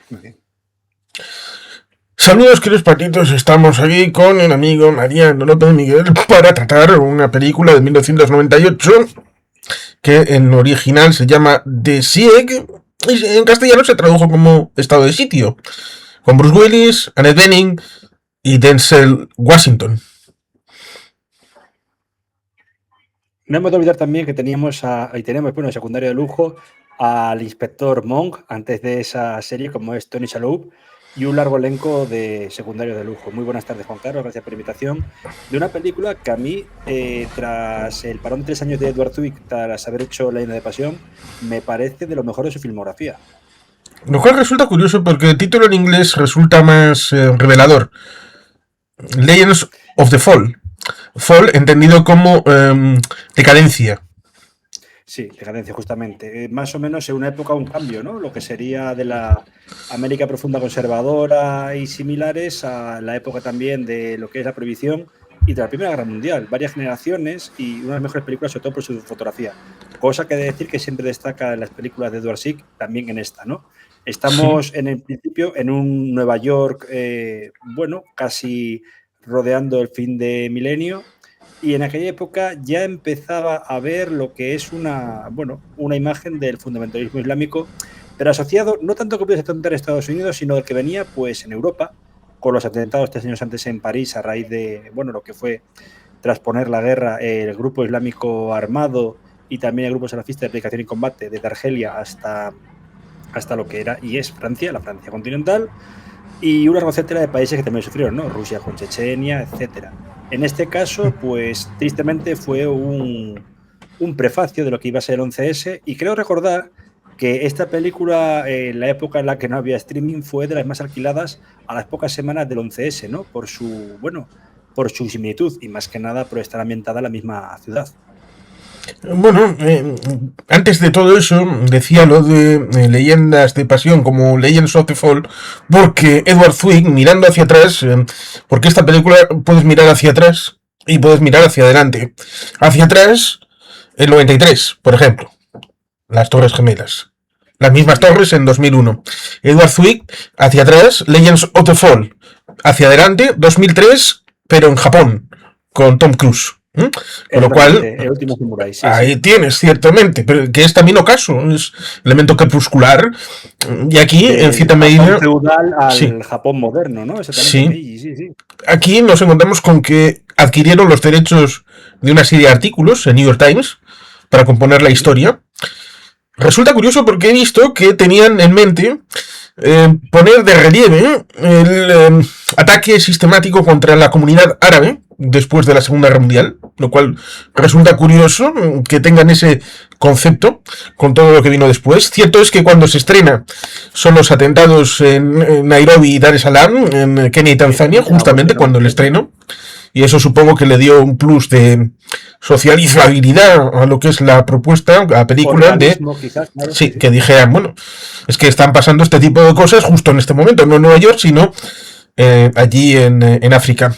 Muy bien. Saludos, queridos patitos. Estamos aquí con el amigo Mariano López Miguel para tratar una película de 1998 que en original se llama The Sieg y en castellano se tradujo como Estado de Sitio, con Bruce Willis, Annette Bening y Denzel Washington. No hemos de olvidar también que y tenemos, bueno, en secundario de lujo al inspector Monk antes de esa serie, como es Tony Shalhoub, y un largo elenco de secundarios de lujo. Muy buenas tardes, Juan Carlos, gracias por la invitación. De una película que a mí, tras el parón de 3 años de Edward Zwick, tras haber hecho La Isla de Pasión, me parece de lo mejor de su filmografía. Lo cual resulta curioso porque el título en inglés resulta más revelador. Legends of the Fall. Fall entendido como decadencia. Sí, decadencia, justamente. Más o menos en una época un cambio, ¿no? Lo que sería de la América profunda conservadora y similares a la época también de lo que es la prohibición y de la Primera Guerra Mundial. Varias generaciones y una de las mejores películas, sobre todo por su fotografía. Cosa que he de decir que siempre destaca en las películas de Edward Zwick, también en esta, ¿no? Sí. Estamos en el principio en un Nueva York, bueno, casi rodeando el fin de milenio. Y en aquella época ya empezaba a ver lo que es una imagen del fundamentalismo islámico, pero asociado no tanto que pudiese atentar en Estados Unidos, sino del que venía pues en Europa, con los atentados 3 años antes en París, a raíz de lo que fue trasponer la guerra, el grupo islámico armado y también el grupo salafista de predicación y combate desde Argelia hasta lo que era y es Francia, la Francia continental, y una larga de países que también sufrieron, ¿no? Rusia con Chechenia, etcétera. En este caso, pues tristemente fue un prefacio de lo que iba a ser el 11S, y creo recordar que esta película, en la época en la que no había streaming, fue de las más alquiladas a las pocas semanas del 11S, ¿no? Por su similitud y más que nada por estar ambientada en la misma ciudad. Bueno, antes de todo eso, decía lo de leyendas de pasión como Legends of the Fall, porque Edward Zwick, mirando hacia atrás, porque esta película puedes mirar hacia atrás y puedes mirar hacia adelante. Hacia atrás, el 93, por ejemplo, las Torres Gemelas. Las mismas Sí, torres en 2001. Edward Zwick, hacia atrás, Legends of the Fall. Hacia adelante, 2003, pero en Japón, con Tom Cruise. Con lo cual, exactamente, el último Samurai, sí, ahí sí. tienes, ciertamente, pero que es también ocaso, es elemento crepuscular. Y aquí, en Del cierta Japón medida, feudal sí, al Japón moderno, ¿no? Exactamente, sí. Meiji, sí, sí. Aquí nos encontramos con que adquirieron los derechos de una serie de artículos en New York Times para componer la Uh-huh. historia. Resulta curioso porque he visto que tenían en mente poner de relieve el ataque sistemático contra la comunidad árabe después de la Segunda Guerra Mundial, lo cual resulta curioso que tengan ese concepto con todo lo que vino después. Cierto es que cuando se estrena son los atentados en Nairobi y Dar es Salaam, en Kenia y Tanzania, En agosto justamente de cuando el 93. estreno, y eso supongo que le dio un plus de socializabilidad a lo que es la propuesta, a la O película de, realismo, quizás, claro, sí, sí, sí. que dijeran, bueno, es que están pasando este tipo de cosas justo en este momento, no en Nueva York, sino allí en África.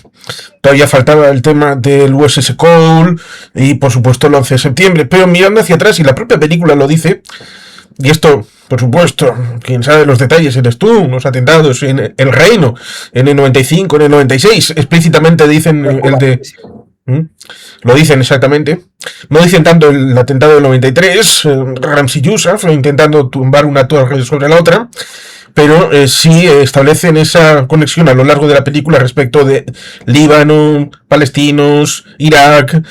Todavía faltaba el tema del USS Cole y por supuesto el 11 de septiembre, pero mirando hacia atrás, y la propia película lo dice, y esto, por supuesto, quien sabe los detalles eres tú, los atentados en el Reino, en el 95, en el 96, explícitamente dicen el de... Recordadísimo. ¿Mm? Lo dicen exactamente. No dicen tanto el atentado del 93, Ramsey Yousaf, intentando tumbar una torre sobre la otra, pero sí establecen esa conexión a lo largo de la película respecto de Líbano, palestinos, Irak.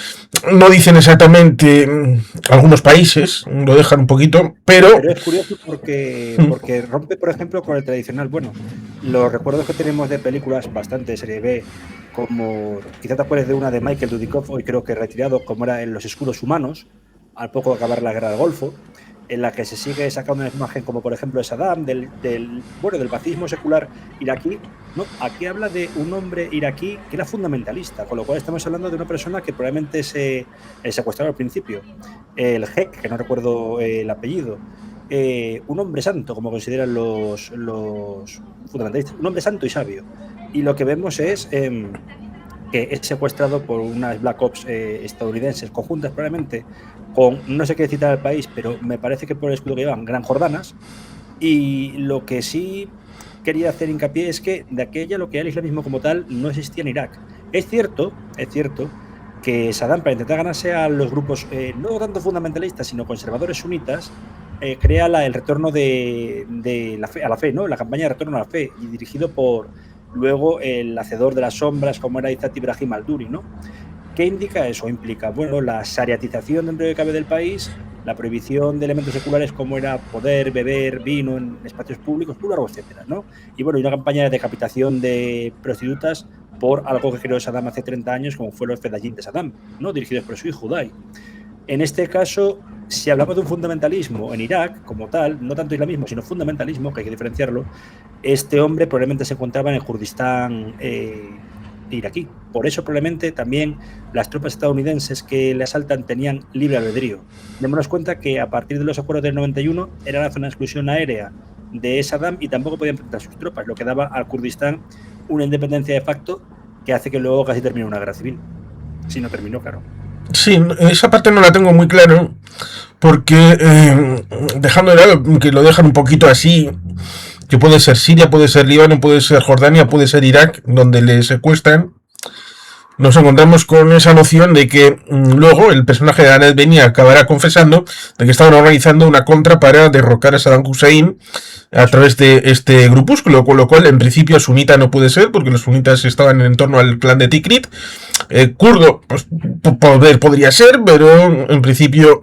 No dicen exactamente algunos países, lo dejan un poquito, pero Pero es curioso porque rompe, por ejemplo, con el tradicional. Bueno, los recuerdos que tenemos de películas bastante de serie B, como quizá te acuerdes de una de Michael Dudikoff, hoy creo que retirado, como era en Los Escudos Humanos, al poco de acabar la guerra del Golfo, en la que se sigue sacando una imagen como, por ejemplo, de Saddam, del pacifismo secular iraquí. No, aquí habla de un hombre iraquí que era fundamentalista, con lo cual estamos hablando de una persona que probablemente se secuestró al principio. El Heck, que no recuerdo el apellido, un hombre santo, como consideran los fundamentalistas, un hombre santo y sabio. Y lo que vemos es que es secuestrado por unas Black Ops estadounidenses, conjuntas probablemente, con, no sé qué citar al país, pero me parece que por el escudo que llevan, Gran Jordanas. Y lo que sí quería hacer hincapié es que de aquella lo que era el islamismo como tal no existía en Irak. Es cierto que Saddam, para intentar ganarse a los grupos no tanto fundamentalistas, sino conservadores sunitas, crea el retorno de la fe, a la fe, ¿no? La campaña de retorno a la fe, y dirigido por luego el hacedor de las sombras, como era Izzat Ibrahim al-Duri, ¿no? ¿Qué indica eso? Implica, bueno, la shariatización dentro de cabe del país, la prohibición de elementos seculares como era poder beber vino en espacios públicos, plural, etcétera, ¿no? Y bueno, y una campaña de decapitación de prostitutas por algo que creó Saddam hace 30 años, como fueron los Fedayín de Saddam, ¿no? Dirigidos por su hijo Uday. En este caso, si hablamos de un fundamentalismo en Irak, como tal, no tanto islamismo, sino fundamentalismo, que hay que diferenciarlo, este hombre probablemente se encontraba en el Kurdistán iraquí. Por eso probablemente también las tropas estadounidenses que le asaltan tenían libre albedrío. Démonos cuenta que a partir de los acuerdos del 91 era la zona de exclusión aérea de Saddam y tampoco podían enfrentar sus tropas, lo que daba al Kurdistán una independencia de facto que hace que luego casi termine una guerra civil. Si no terminó, claro. Sí, esa parte no la tengo muy claro, porque dejando de lado que lo dejan un poquito así, que puede ser Siria, puede ser Líbano, puede ser Jordania, puede ser Irak, donde le secuestran, nos encontramos con esa noción de que luego el personaje de Annette Bening acabará confesando de que estaban organizando una contra para derrocar a Saddam Hussein a través de este grupúsculo, con lo cual en principio sunita no puede ser, porque los sunitas estaban en torno al clan de Tikrit. Kurdo, pues podría ser, pero en principio...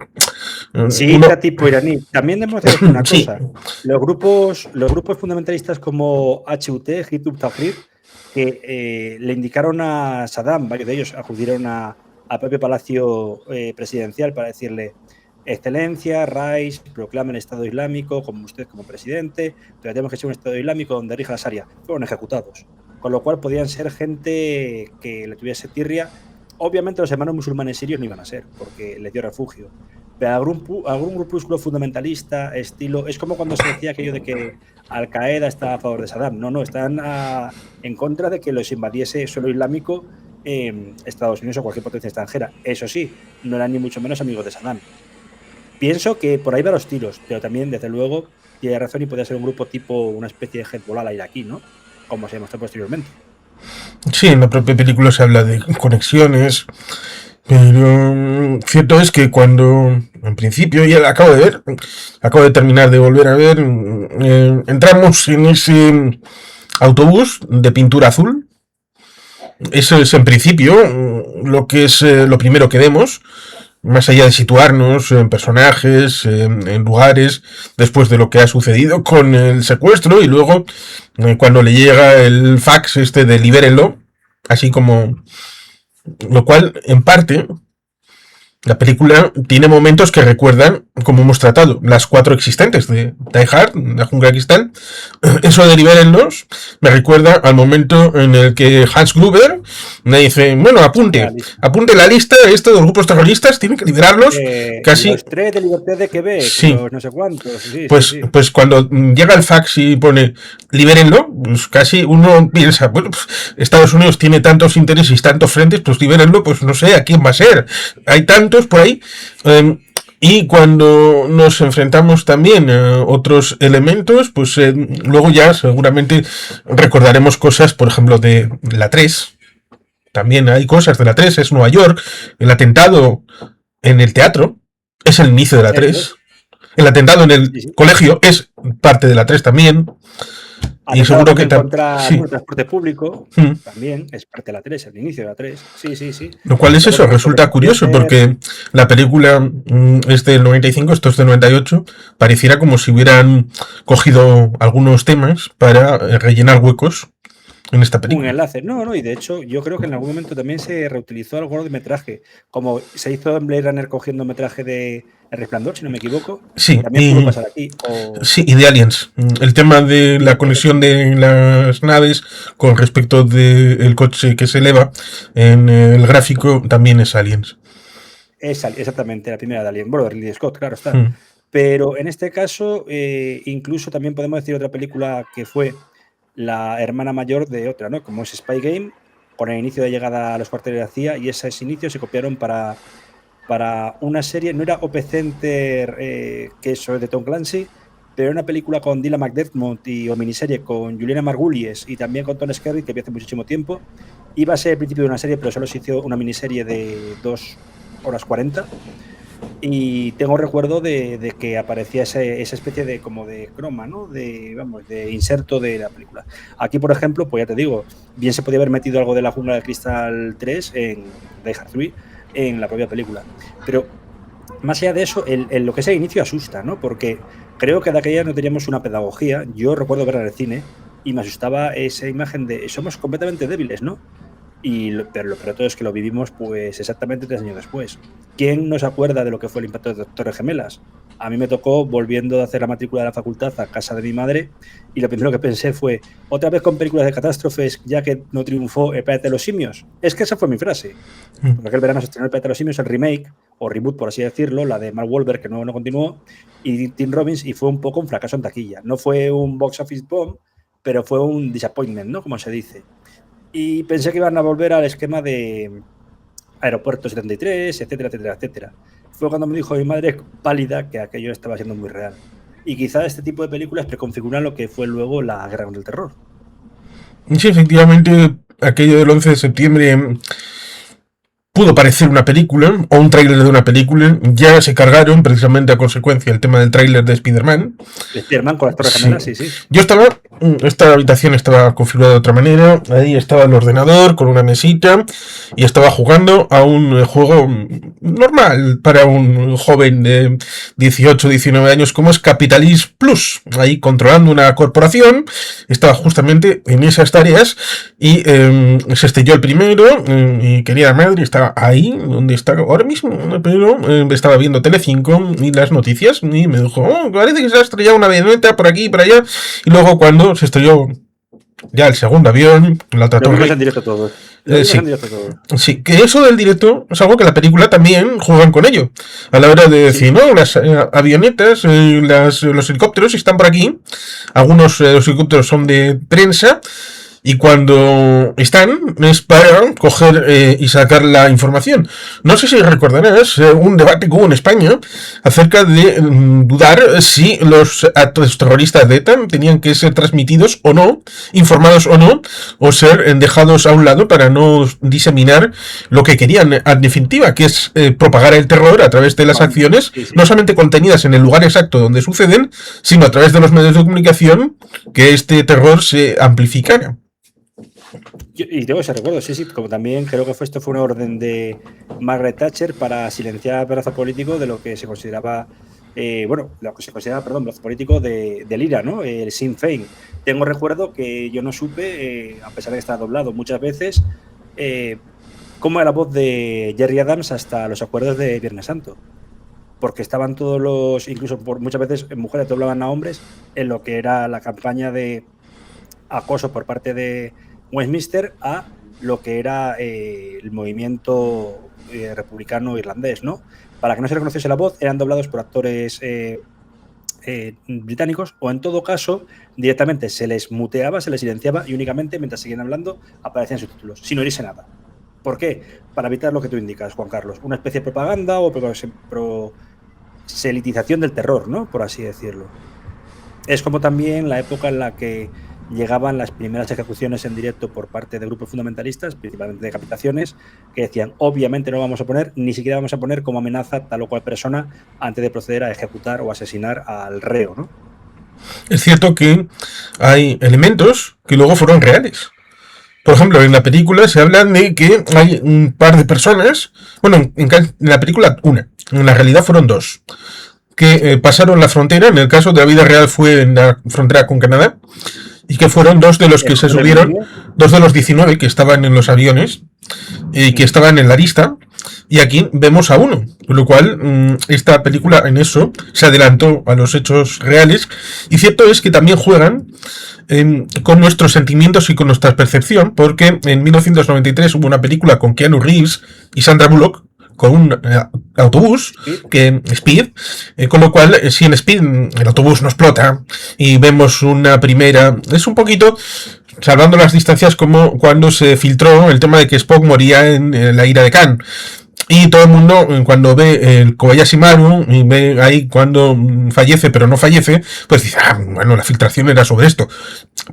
Sí, no. Tipo iraní. También debemos decir una cosa. Sí. Los grupos fundamentalistas como HUT, Hizb ut-Tahrir, que le indicaron a Saddam, varios de ellos acudieron a propio palacio presidencial para decirle: Excelencia, Rais, proclama el Estado Islámico como usted como presidente, pero tenemos que ser un Estado Islámico donde rija la Sharia. Fueron ejecutados. Con lo cual podían ser gente que le tuviese tirria. Obviamente los hermanos musulmanes sirios no iban a ser, porque les dio refugio. Pero algún grupúsculo fundamentalista, estilo... Es como cuando se decía aquello de que Al-Qaeda está a favor de Saddam. No, están en contra de que los invadiese suelo islámico Estados Unidos o cualquier potencia extranjera. Eso sí, no eran ni mucho menos amigos de Saddam. Pienso que por ahí van los tiros, pero también, desde luego, tiene razón y puede ser un grupo tipo una especie de Hezbollah iraquí, ¿no? Como se demostró posteriormente. Sí, en la propia película se habla de conexiones, pero cierto es que cuando, en principio, ya acabo de terminar de volver a ver, entramos en ese autobús de pintura azul. Eso es, en principio, lo que es lo primero que vemos, más allá de situarnos en personajes, en lugares, después de lo que ha sucedido con el secuestro, y luego cuando le llega el fax de libérenlo, así como... Lo cual, en parte, la película tiene momentos que recuerdan como hemos tratado las 4 existentes de Die Hard, La Jungla de Cristal. Eso de libérenlos me recuerda al momento en el que Hans Gruber me dice: bueno, apunte la lista de estos grupos terroristas, tienen que liberarlos. Casi los 3 de Libertad de Quebec, sí. Los no sé cuántos. Sí, pues cuando llega el fax y pone libérenlo, pues casi uno piensa: bueno, pues Estados Unidos tiene tantos intereses, tantos frentes, pues libérenlo, pues no sé a quién va a ser. Hay tantos por ahí, y cuando nos enfrentamos también a otros elementos, pues luego ya seguramente recordaremos cosas, por ejemplo, de la 3. También hay cosas de la 3, es Nueva York, el atentado en el teatro es el inicio de la 3, el atentado en el colegio es parte de la 3 también. Y seguro que contra el transporte público también es parte de la 3, el inicio de la 3. Sí. Lo cual es eso, resulta curioso, porque la película es del 95, esto es del 98, pareciera como si hubieran cogido algunos temas para rellenar huecos en esta película. Un enlace. No, y de hecho yo creo que en algún momento también se reutilizó algo de metraje, como se hizo en Blade Runner cogiendo metraje de El Resplandor, si no me equivoco. Sí, también pudo pasar aquí. Sí, y de Aliens. El tema de la conexión de las naves con respecto del coche que se eleva en el gráfico también es Aliens. Exactamente, la primera de Alien. Bueno, de Ridley Scott, claro está. Pero en este caso, incluso también podemos decir otra película que fue la hermana mayor de otra, ¿no? Como es Spy Game, con el inicio de llegada a los cuarteles de la CIA, y esos inicios se copiaron para una serie, no era OP Center, que eso es de Tom Clancy, pero era una película con Dylan McDermott o miniserie con Juliana Margulies y también con Tom Skerritt, que vi hace muchísimo tiempo. Iba a ser el principio de una serie, pero solo se hizo una miniserie de 2 horas 40. Y tengo recuerdo de que aparecía esa especie de como de croma, ¿no? De inserto de la película. Aquí, por ejemplo, pues ya te digo, bien se podía haber metido algo de la Jungla de Cristal 3 en Die Hard 3 en la propia película. Pero más allá de eso, lo que es el inicio asusta, ¿no? Porque creo que de aquella no teníamos una pedagogía. Yo recuerdo verla en el cine y me asustaba esa imagen de somos completamente débiles, ¿no? Pero lo peor de todo es que lo vivimos pues exactamente 3 años después. ¿Quién no se acuerda de lo que fue el impacto de Torres Gemelas? A mí me tocó volviendo a hacer la matrícula de la facultad a casa de mi madre y lo primero que pensé fue, otra vez con películas de catástrofes ya que no triunfó el planeta de los simios. Es que esa fue mi frase. Porque aquel verano se estrenó el planeta de los simios, el remake, o reboot por así decirlo, la de Mark Wahlberg que no continuó, y Tim Robbins, y fue un poco un fracaso en taquilla. No fue un box office bomb, pero fue un disappointment, ¿no? Como se dice. Y pensé que iban a volver al esquema de Aeropuerto 73, etcétera, etcétera, etcétera. Fue cuando me dijo mi madre pálida que aquello estaba siendo muy real. Y quizá este tipo de películas preconfiguran lo que fue luego la Guerra del Terror. Sí, efectivamente, aquello del 11 de septiembre pudo parecer una película o un tráiler de una película. Ya se cargaron precisamente a consecuencia el tema del tráiler de Spider-Man. Spider-Man con las Torres Gemelas, sí. Yo esta habitación estaba configurada de otra manera. Ahí estaba el ordenador con una mesita y estaba jugando a un juego normal para un joven de 18, 19 años como es Capitalist Plus. Ahí controlando una corporación. Estaba justamente en esas tareas y se estrelló el primero y querida madre estaba ahí donde está ahora mismo, pero estaba viendo Telecinco y las noticias y me dijo, parece que se ha estrellado una avioneta por aquí y por allá. Y luego cuando se estrelló ya el segundo avión, la otra torre. En directo todo. Sí, que eso del directo es algo que la película también juegan con ello. A la hora de decir, no, las avionetas, los helicópteros están por aquí. Algunos los helicópteros son de prensa. Y cuando están es para coger y sacar la información. No sé si recordarás un debate que hubo en España acerca de dudar si los actos terroristas de ETA tenían que ser transmitidos o no, informados o ser dejados a un lado para no diseminar lo que querían en definitiva, que es propagar el terror a través de las acciones, no solamente contenidas en el lugar exacto donde suceden, sino a través de los medios de comunicación, que este terror se amplificara. Y tengo ese recuerdo, sí, como también creo que esto fue una orden de Margaret Thatcher para silenciar el brazo político de lo que se consideraba, brazo político del IRA, ¿no? El Sinn Féin. Tengo recuerdo que yo no supe, a pesar de que está doblado muchas veces, cómo era la voz de Jerry Adams hasta los acuerdos de Viernes Santo. Porque estaban todos incluso muchas veces mujeres doblaban a hombres en lo que era la campaña de acoso por parte de Westminster a lo que era el movimiento republicano irlandés, ¿no? Para que no se reconociese la voz, eran doblados por actores británicos o en todo caso directamente se les muteaba, se les silenciaba y únicamente mientras seguían hablando aparecían subtítulos, sin oírse nada. ¿Por qué? Para evitar lo que tú indicas, Juan Carlos, una especie de propaganda o proselitización del terror, ¿no? Por así decirlo. Es como también la época en la que llegaban las primeras ejecuciones en directo por parte de grupos fundamentalistas, principalmente decapitaciones, que decían, obviamente no vamos a poner, ni siquiera vamos a poner como amenaza tal o cual persona antes de proceder a ejecutar o asesinar al reo, ¿no? Es cierto que hay elementos que luego fueron reales. Por ejemplo, en la película se habla de que hay un par de personas, bueno, en la película una, en la realidad fueron dos, que pasaron la frontera, en el caso de la vida real fue en la frontera con Canadá, y que fueron dos de los que se subieron, dos de los 19 que estaban en los aviones y que estaban en la lista, y aquí vemos a uno, con lo cual esta película en eso se adelantó a los hechos reales, y cierto es que también juegan con nuestros sentimientos y con nuestra percepción, porque en 1993 hubo una película con Keanu Reeves y Sandra Bullock, con un autobús, Speed, con lo cual, si en Speed el autobús no explota y vemos una primera, es un poquito, salvando las distancias, como cuando se filtró el tema de que Spock moría en la ira de Khan. Y todo el mundo, cuando ve el Kobayashi Maru y ve ahí cuando fallece pero no fallece, pues dice, bueno, la filtración era sobre esto.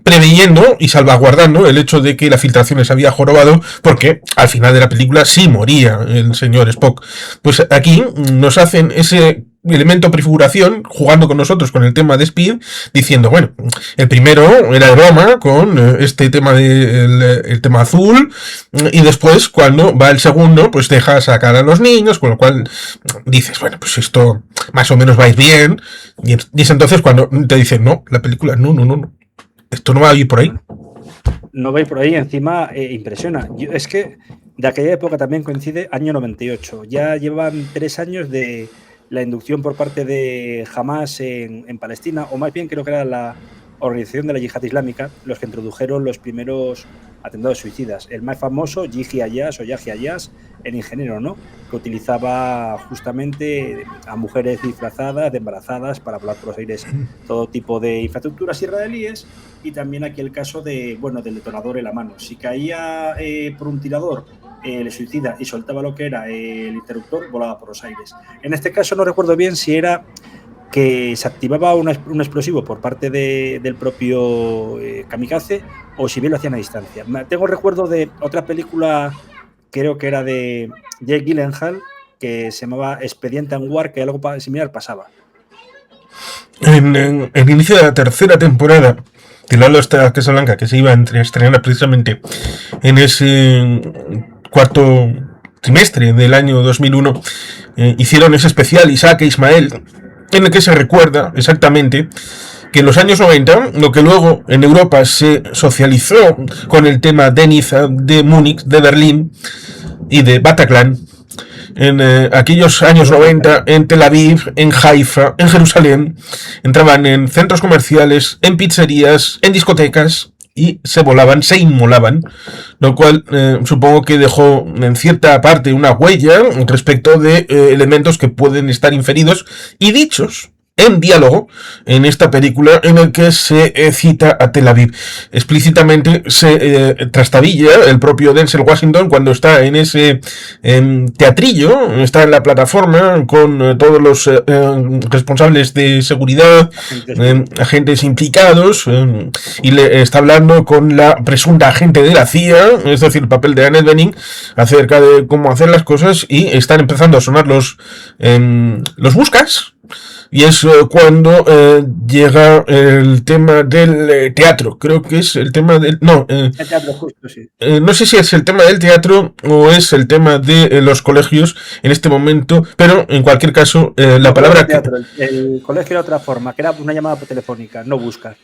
Preveyendo y salvaguardando el hecho de que la filtración les había jorobado, porque al final de la película sí moría el señor Spock. Pues aquí nos hacen ese elemento prefiguración, jugando con nosotros con el tema de Speed, diciendo, bueno, el primero era de broma con este tema el tema azul, y después cuando va el segundo, pues deja sacar a los niños, con lo cual dices, bueno, pues esto más o menos va a ir bien, y es entonces cuando te dicen, no, la película, no, esto no va a ir por ahí. No va a ir por ahí, encima impresiona. Es que de aquella época también coincide año 98. Ya llevan 3 años de la inducción por parte de Hamas en Palestina, o más bien creo que era la organización de la Yihad Islámica, los que introdujeron los primeros atentados suicidas. El más famoso, Yihya Ayaz o Yahya Ayaz, el ingeniero, ¿no? Que utilizaba justamente a mujeres disfrazadas, de embarazadas, para volar por los aires todo tipo de infraestructuras israelíes, y también aquí el caso del detonador en la mano. Si caía por un tirador, el suicida, y soltaba lo que era el interruptor, volaba por los aires. En este caso no recuerdo bien si era que se activaba un explosivo por parte del propio kamikaze, o si bien lo hacían a distancia. Tengo recuerdo de otra película, creo que era de Jake Gyllenhaal, que se llamaba Expediente Anwar, que algo similar pasaba. En el inicio de la tercera temporada de Lalo esta Casa Blanca, que se iba a estrenar precisamente en ese cuarto trimestre del año 2001, hicieron ese especial Isaac e Ismael, en el que se recuerda exactamente que en los años 90, lo que luego en Europa se socializó con el tema de Niza, de Múnich, de Berlín y de Bataclan, en aquellos años 90, en Tel Aviv, en Haifa, en Jerusalén, entraban en centros comerciales, en pizzerías, en discotecas, y se inmolaban, lo cual supongo que dejó en cierta parte una huella respecto de elementos que pueden estar inferidos y dichos en diálogo en esta película, en el que se cita a Tel Aviv. Explícitamente se trastabilla el propio Denzel Washington cuando está en ese teatrillo, está en la plataforma con todos los responsables de seguridad, agentes implicados, y le está hablando con la presunta agente de la CIA, es decir, el papel de Annette Bening, acerca de cómo hacer las cosas, y están empezando a sonar los buscas. Y es cuando llega el tema del teatro. Creo que es el tema del... No, el teatro, justo, sí. No sé si es el tema del teatro o es el tema de los colegios en este momento, pero en cualquier caso, la palabra... Teatro, el colegio era otra forma, que era una llamada telefónica, no buscar.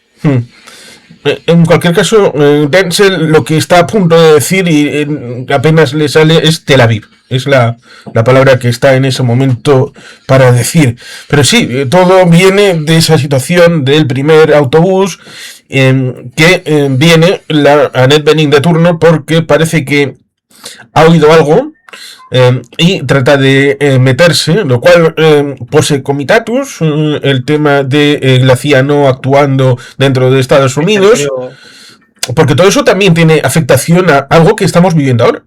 En cualquier caso, Denzel lo que está a punto de decir y apenas le sale es Tel Aviv. Es la palabra que está en ese momento para decir. Pero sí, todo viene de esa situación del primer autobús que viene la Annette Bening de turno porque parece que ha oído algo y trata de meterse, lo cual pose comitatus, el tema de la CIA no actuando dentro de Estados Unidos, porque todo eso también tiene afectación a algo que estamos viviendo ahora.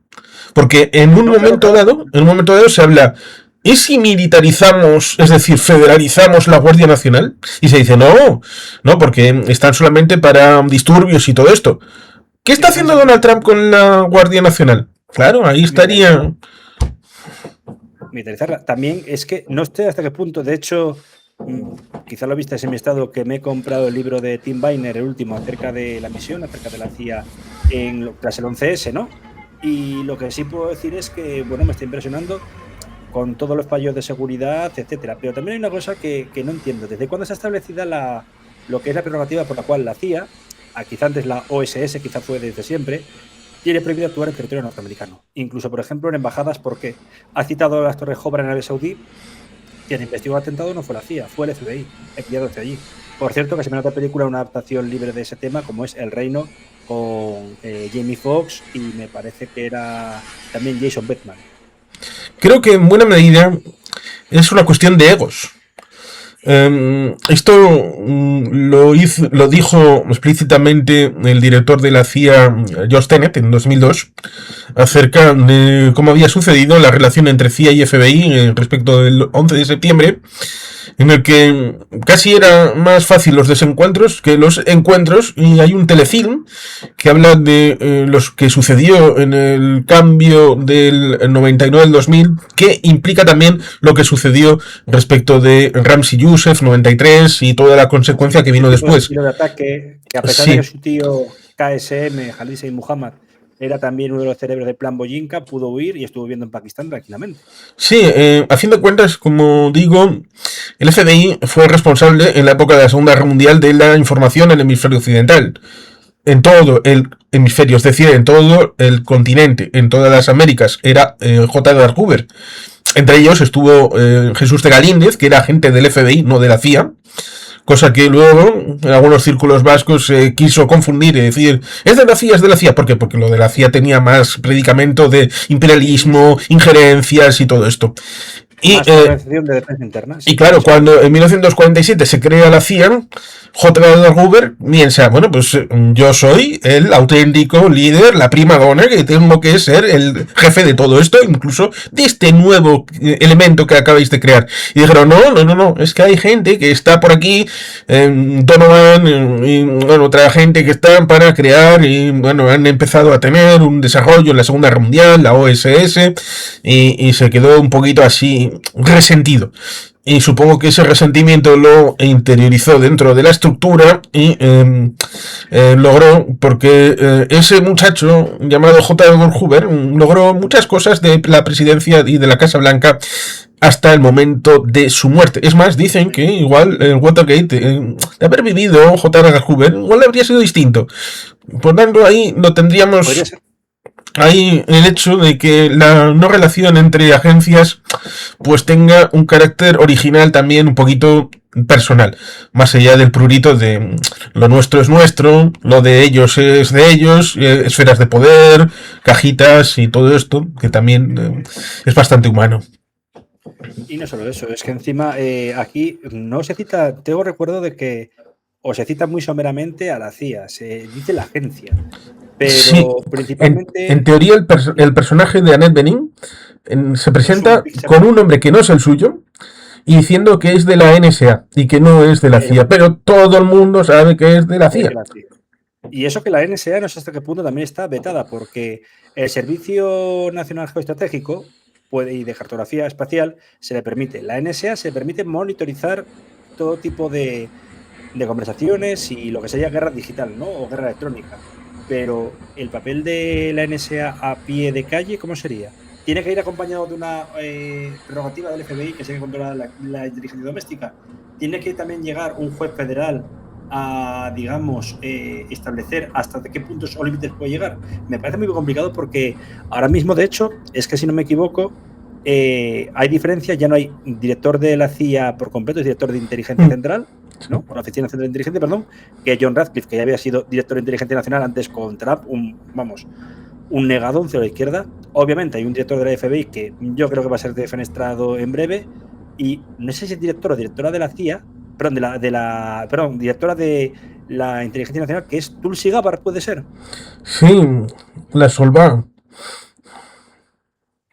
Porque en un momento dado se habla, ¿y si militarizamos, es decir, federalizamos la Guardia Nacional? Y se dice, no, porque están solamente para disturbios y todo esto. ¿Qué está haciendo Donald Trump con la Guardia Nacional? Claro, ahí estaría... Militarizarla. También es que no sé hasta qué punto, de hecho, quizá lo viste en mi estado, que me he comprado el libro de Tim Biner, el último, acerca de la misión, acerca de la CIA tras el 11S, ¿no? Y lo que sí puedo decir es que, bueno, me está impresionando con todos los fallos de seguridad, etcétera. Pero también hay una cosa que no entiendo. ¿Desde cuándo está establecida lo que es la prerrogativa por la cual la CIA, quizá antes la OSS, quizá fue desde siempre, tiene prohibido actuar en territorio norteamericano? Incluso, por ejemplo, en embajadas, porque ha citado las Torres Hobra en Arabia Saudí, quien investigó el atentado no fue la CIA, fue el FBI, enviado hacia allí. Por cierto, que se me nota película una adaptación libre de ese tema, como es El Reino, con Jamie Foxx, y me parece que era también Jason Bateman. Creo que en buena medida es una cuestión de egos. Esto lo dijo explícitamente el director de la CIA, Josh Tenet, en 2002, acerca de cómo había sucedido la relación entre CIA y FBI respecto del 11 de septiembre, en el que casi era más fácil los desencuentros que los encuentros, y hay un telefilm que habla de lo que sucedió en el cambio del 99 al 2000, que implica también lo que sucedió respecto de Ramzi Youssef 93 y toda la consecuencia que vino después. De ataque, que a pesar de que su tío KSM, Khalid Muhammad, era también uno de los cerebros del plan Boyinka, pudo huir y estuvo viviendo en Pakistán tranquilamente. Sí, a fin de cuentas, como digo, el FBI fue responsable en la época de la Segunda Guerra Mundial de la información en el hemisferio occidental. En todo el hemisferio, es decir, en todo el continente, en todas las Américas, era J. Edgar Hoover. Entre ellos estuvo Jesús de Galíndez, que era agente del FBI, no de la CIA, cosa que luego en algunos círculos vascos se quiso confundir y decir, es de la CIA, es de la CIA. ¿Por qué? Porque lo de la CIA tenía más predicamento de imperialismo, injerencias y todo esto. Y, de defensa interna, sí, y claro, cuando en 1947 se crea la CIA, J. Edgar Hoover piensa, bueno, pues yo soy el auténtico líder, la prima donna, que tengo que ser el jefe de todo esto, incluso de este nuevo elemento que acabáis de crear. Y dijeron, no, es que hay gente que está por aquí, Donovan y bueno, otra gente que está para crear, y bueno, han empezado a tener un desarrollo en la Segunda Guerra Mundial, la OSS, y se quedó un poquito así resentido. Y supongo que ese resentimiento lo interiorizó dentro de la estructura y logró, porque ese muchacho llamado J. Edgar Hoover logró muchas cosas de la presidencia y de la Casa Blanca hasta el momento de su muerte. Es más, dicen que igual el Watergate, de haber vivido J. Edgar Hoover, igual habría sido distinto. Por tanto, ahí lo tendríamos... Hay el hecho de que la no relación entre agencias pues tenga un carácter original también un poquito personal, más allá del prurito de lo nuestro es nuestro, lo de ellos es de ellos, esferas de poder, cajitas y todo esto, que también es bastante humano. Y no solo eso, es que encima aquí no se cita, tengo recuerdo de que o se cita muy someramente a la CIA, se dice la agencia. Pero sí, principalmente... En teoría el personaje de Annette Bening se presenta con un nombre que no es el suyo y diciendo que es de la NSA y que no es de la CIA, pero todo el mundo sabe que es de la CIA. Y eso que la NSA no sé hasta qué punto también está vetada, porque el Servicio Nacional Geoestratégico y de cartografía espacial se le permite. La NSA se le permite monitorizar todo tipo de conversaciones y lo que sería guerra digital, ¿no? O guerra electrónica. Pero el papel de la NSA a pie de calle, ¿cómo sería? Tiene que ir acompañado de una prerrogativa del FBI que se controla la inteligencia doméstica. Tiene que también llegar un juez federal a, digamos, establecer hasta qué puntos o límites puede llegar. Me parece muy complicado porque ahora mismo, de hecho, es que si no me equivoco, hay diferencias, ya no hay director de la CIA por completo, es director de inteligencia central, ¿no? Por la Oficina Central de Inteligencia, perdón, que John Radcliffe, que ya había sido director de Inteligencia Nacional antes con Trump, un negado, un cero a la izquierda. Obviamente hay un director de la FBI que yo creo que va a ser defenestrado en breve, y no sé si es director o directora de la CIA, perdón, directora de la Inteligencia Nacional, que es Tulsi Gabbard, ¿puede ser? Sí, la Solva.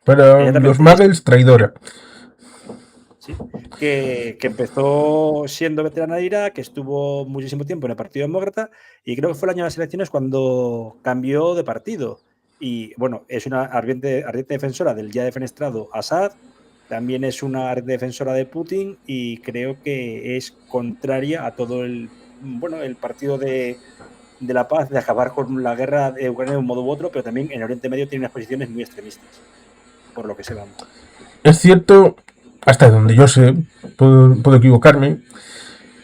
Para los Muggles, traidora. Sí, que empezó siendo veterana de Irak, que estuvo muchísimo tiempo en el Partido Demócrata, y creo que fue el año de las elecciones cuando cambió de partido. Y bueno, es una ardiente defensora del ya defenestrado Assad, también es una ardiente defensora de Putin, y creo que es contraria a todo el partido de la paz, de acabar con la guerra de Ucrania de un modo u otro, pero también en Oriente Medio tiene unas posiciones muy extremistas, por lo que se va. Es cierto, hasta donde yo sé, puedo equivocarme,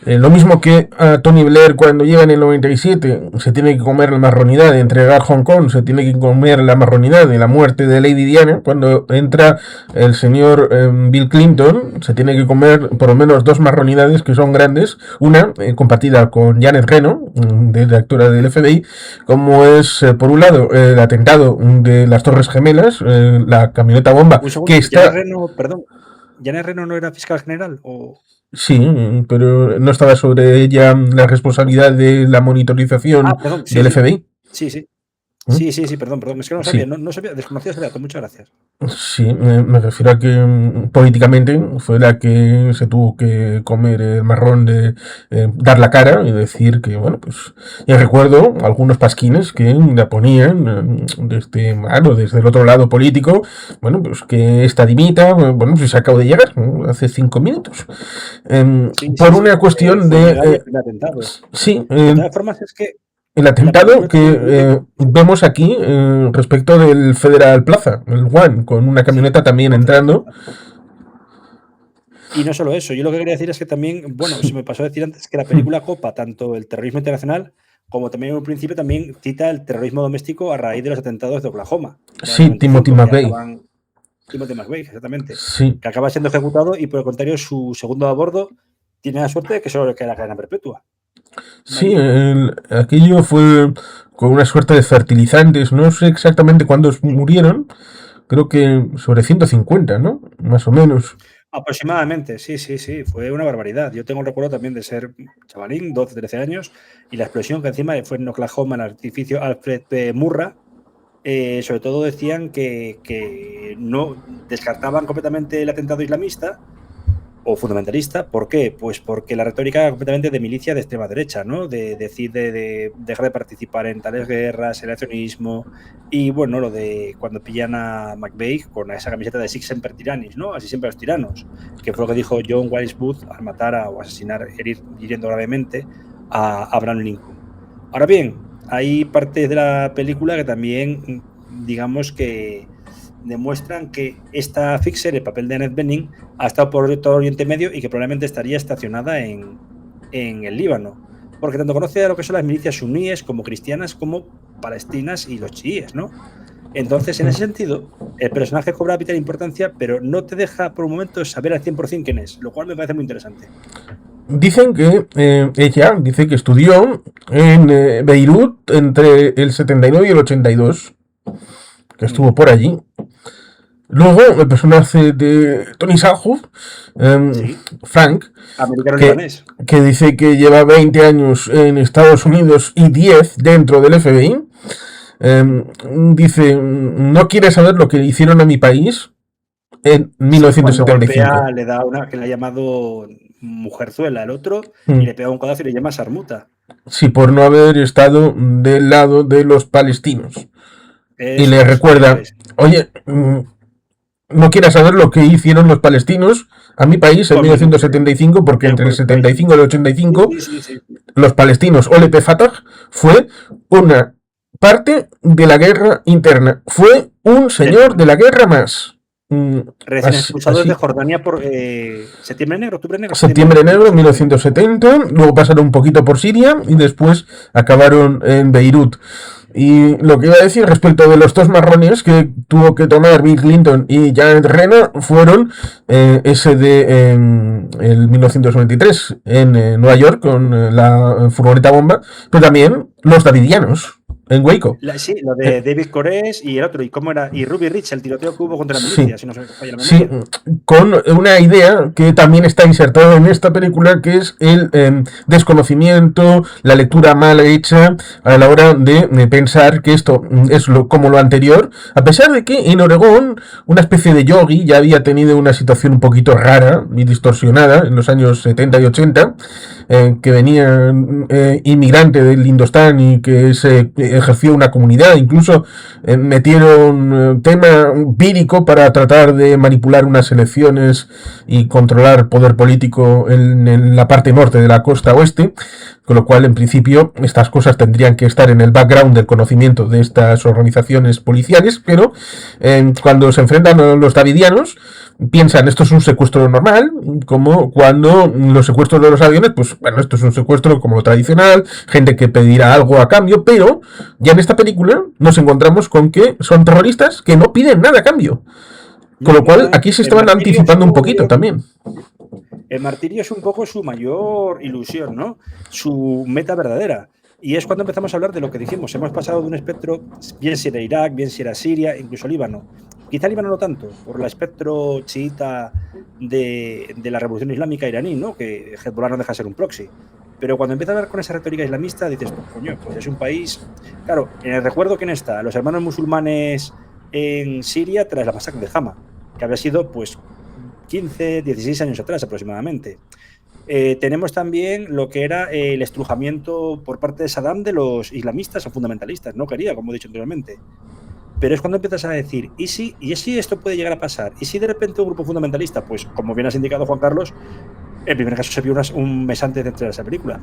lo mismo que a Tony Blair cuando llega en el 97 se tiene que comer la marronidad de entregar Hong Kong, se tiene que comer la marronidad de la muerte de Lady Diana. Cuando entra el señor Bill Clinton se tiene que comer por lo menos dos marronidades que son grandes, una compartida con Janet Reno, directora del FBI, como es por un lado el atentado de las Torres Gemelas, la camioneta bomba que está... Reno, perdón. ¿Janet Reno no era fiscal general? O... Sí, pero no estaba sobre ella la responsabilidad de la Ah, monitorización perdón, sí, del sí. FBI. Sí, sí. ¿Mm? Sí, sí, sí, perdón. Es que no sabía, Sí, no sabía, desconocía ese dato. Muchas gracias. sí, me refiero a que políticamente fue la que se tuvo que comer el marrón de dar la cara y decir que, bueno, pues y recuerdo algunos pasquines que la ponían desde el otro lado político, bueno, pues que esta dimita, bueno, pues se acaba de llegar, ¿no? Hace 5 minutos. Sí, Por sí, sí. una cuestión Fue de, llegar y el primer atentado. sí, De todas formas, es que el la atentado película que tuvo muy bien. vemos aquí respecto del Federal Plaza, el One, con una Sí, camioneta también correcto. entrando. Y no solo eso, yo lo que quería decir es que también, bueno, se me pasó a decir antes que la película copa tanto el terrorismo internacional como también en un principio también cita el terrorismo doméstico a raíz de los atentados de Oklahoma del año Sí, Timothy 95, que McVeigh. acaban Timothy McVeigh, exactamente, Sí, que acaba siendo ejecutado y por el contrario su segundo a bordo tiene la suerte de que solo le queda la cadena perpetua. sí, Vaya. aquello fue con una suerte de fertilizantes. No sé exactamente cuántos Sí. murieron. Creo que sobre 150, ¿no? Más o menos. Aproximadamente, sí, sí, sí, fue una barbaridad. Yo tengo el recuerdo también de ser chavalín, 12, 13 años, y la explosión que encima fue en Oklahoma, en el artificio Alfred P. Murrah. Sobre todo decían que no descartaban completamente el atentado islamista o fundamentalista. ¿Por qué? Pues porque la retórica era completamente de milicia de extrema derecha, ¿no? De decir de dejar de participar en tales guerras, el accionismo y bueno, lo de cuando pillan a McVeigh con esa camiseta de Six Semper Tyrannis, ¿no? Así siempre los tiranos, que fue lo que dijo John Wilkes Booth al matar o asesinar, hiriendo gravemente a Abraham Lincoln. Ahora bien, hay partes de la película que también, digamos que demuestran que esta Fixer, el papel de Annette Bening, ha estado por todo Oriente Medio y que probablemente estaría estacionada en el Líbano, porque tanto conoce a lo que son las milicias suníes como cristianas como palestinas y los chiíes, ¿no? Entonces, en ese sentido, el personaje cobra vital importancia, pero no te deja por un momento saber al 100% quién es, lo cual me parece muy interesante. Dicen que ella dice que estudió en Beirut entre el 79 y el 82, que estuvo por allí. Luego, el personaje de Tony Sanju, Sí, Frank, que, americano-libanés. que dice que lleva 20 años en Estados Unidos y 10 dentro del FBI, dice, no quiere saber lo que hicieron a mi país en Sí, cuando 1975. golpea, le da una que le ha llamado mujerzuela al otro y Mm. le pega un codazo y le llama sarmuta. Sí, por no haber estado del lado de los palestinos. Y Eso le es, eso recuerda, es. oye, no quieras saber lo que hicieron los palestinos a mi país en Conmigo, 1975, porque entre el por tu país. 75 y el Sí, 85 sí, sí, sí. los palestinos o LP Fatah fue una parte de la guerra interna. Fue un señor de la guerra más. Mm, Recién Así, expulsados de así. Jordania por septiembre negro, octubre negro, Septiembre septiembre negro, negro. 1970, luego pasaron un poquito por Siria y después acabaron en Beirut. Y lo que iba a decir respecto de los dos marrones que tuvo que tomar Bill Clinton y Janet Reno fueron ese de el 1993 en Nueva York con la furgoneta bomba, pero también los davidianos en Waco. Sí, lo Eh, de David Koresh y el otro, y cómo era, y Ruby Rich, el tiroteo que hubo contra la sí, milicia, si no se me falla la sí, memoria. con una idea que también está insertada en esta película, que es el desconocimiento, la lectura mal hecha a la hora de pensar que esto es como lo anterior, a pesar de que en Oregón una especie de yogi ya había tenido una situación un poquito rara y distorsionada en los años 70 y 80, que venía inmigrante del Indostán y que se ejerció una comunidad, incluso metieron tema vírico para tratar de manipular unas elecciones y controlar poder político en la parte norte de la costa oeste, con lo cual en principio estas cosas tendrían que estar en el background del conocimiento de estas organizaciones policiales, pero cuando se enfrentan a los davidianos piensan esto es un secuestro normal, como cuando los secuestros de los aviones, pues bueno, esto es un secuestro como lo tradicional, gente que pedirá algo a cambio, pero ya en esta película nos encontramos con que son terroristas que no piden nada a cambio. Con No, lo no, cual, no. aquí se estaban anticipando un poquito también. El martirio es un poco su mayor ilusión, ¿no? Su meta verdadera. Y es cuando empezamos a hablar de lo que dijimos. Hemos pasado de un espectro, bien si era Irak, bien si era Siria, incluso Líbano, Quizá Líbano no tanto, por el espectro chiita de la revolución islámica iraní, ¿no? Que Hezbollah no deja de ser un proxy. Pero cuando empieza a hablar con esa retórica islamista, dices, pues, coño, pues es un país... Claro, en el recuerdo, ¿quién está? Los hermanos musulmanes en Siria tras la masacre de Hama, que había sido, pues, 15, 16 años atrás aproximadamente. Tenemos también lo que era el estrujamiento por parte de Saddam de los islamistas o fundamentalistas. No quería, como he dicho anteriormente. Pero es cuando empiezas a decir, ¿y si esto puede llegar a pasar? ¿Y si de repente un grupo fundamentalista? Pues, como bien has indicado, Juan Carlos, el primer caso se vio un mes antes de entregar esa película.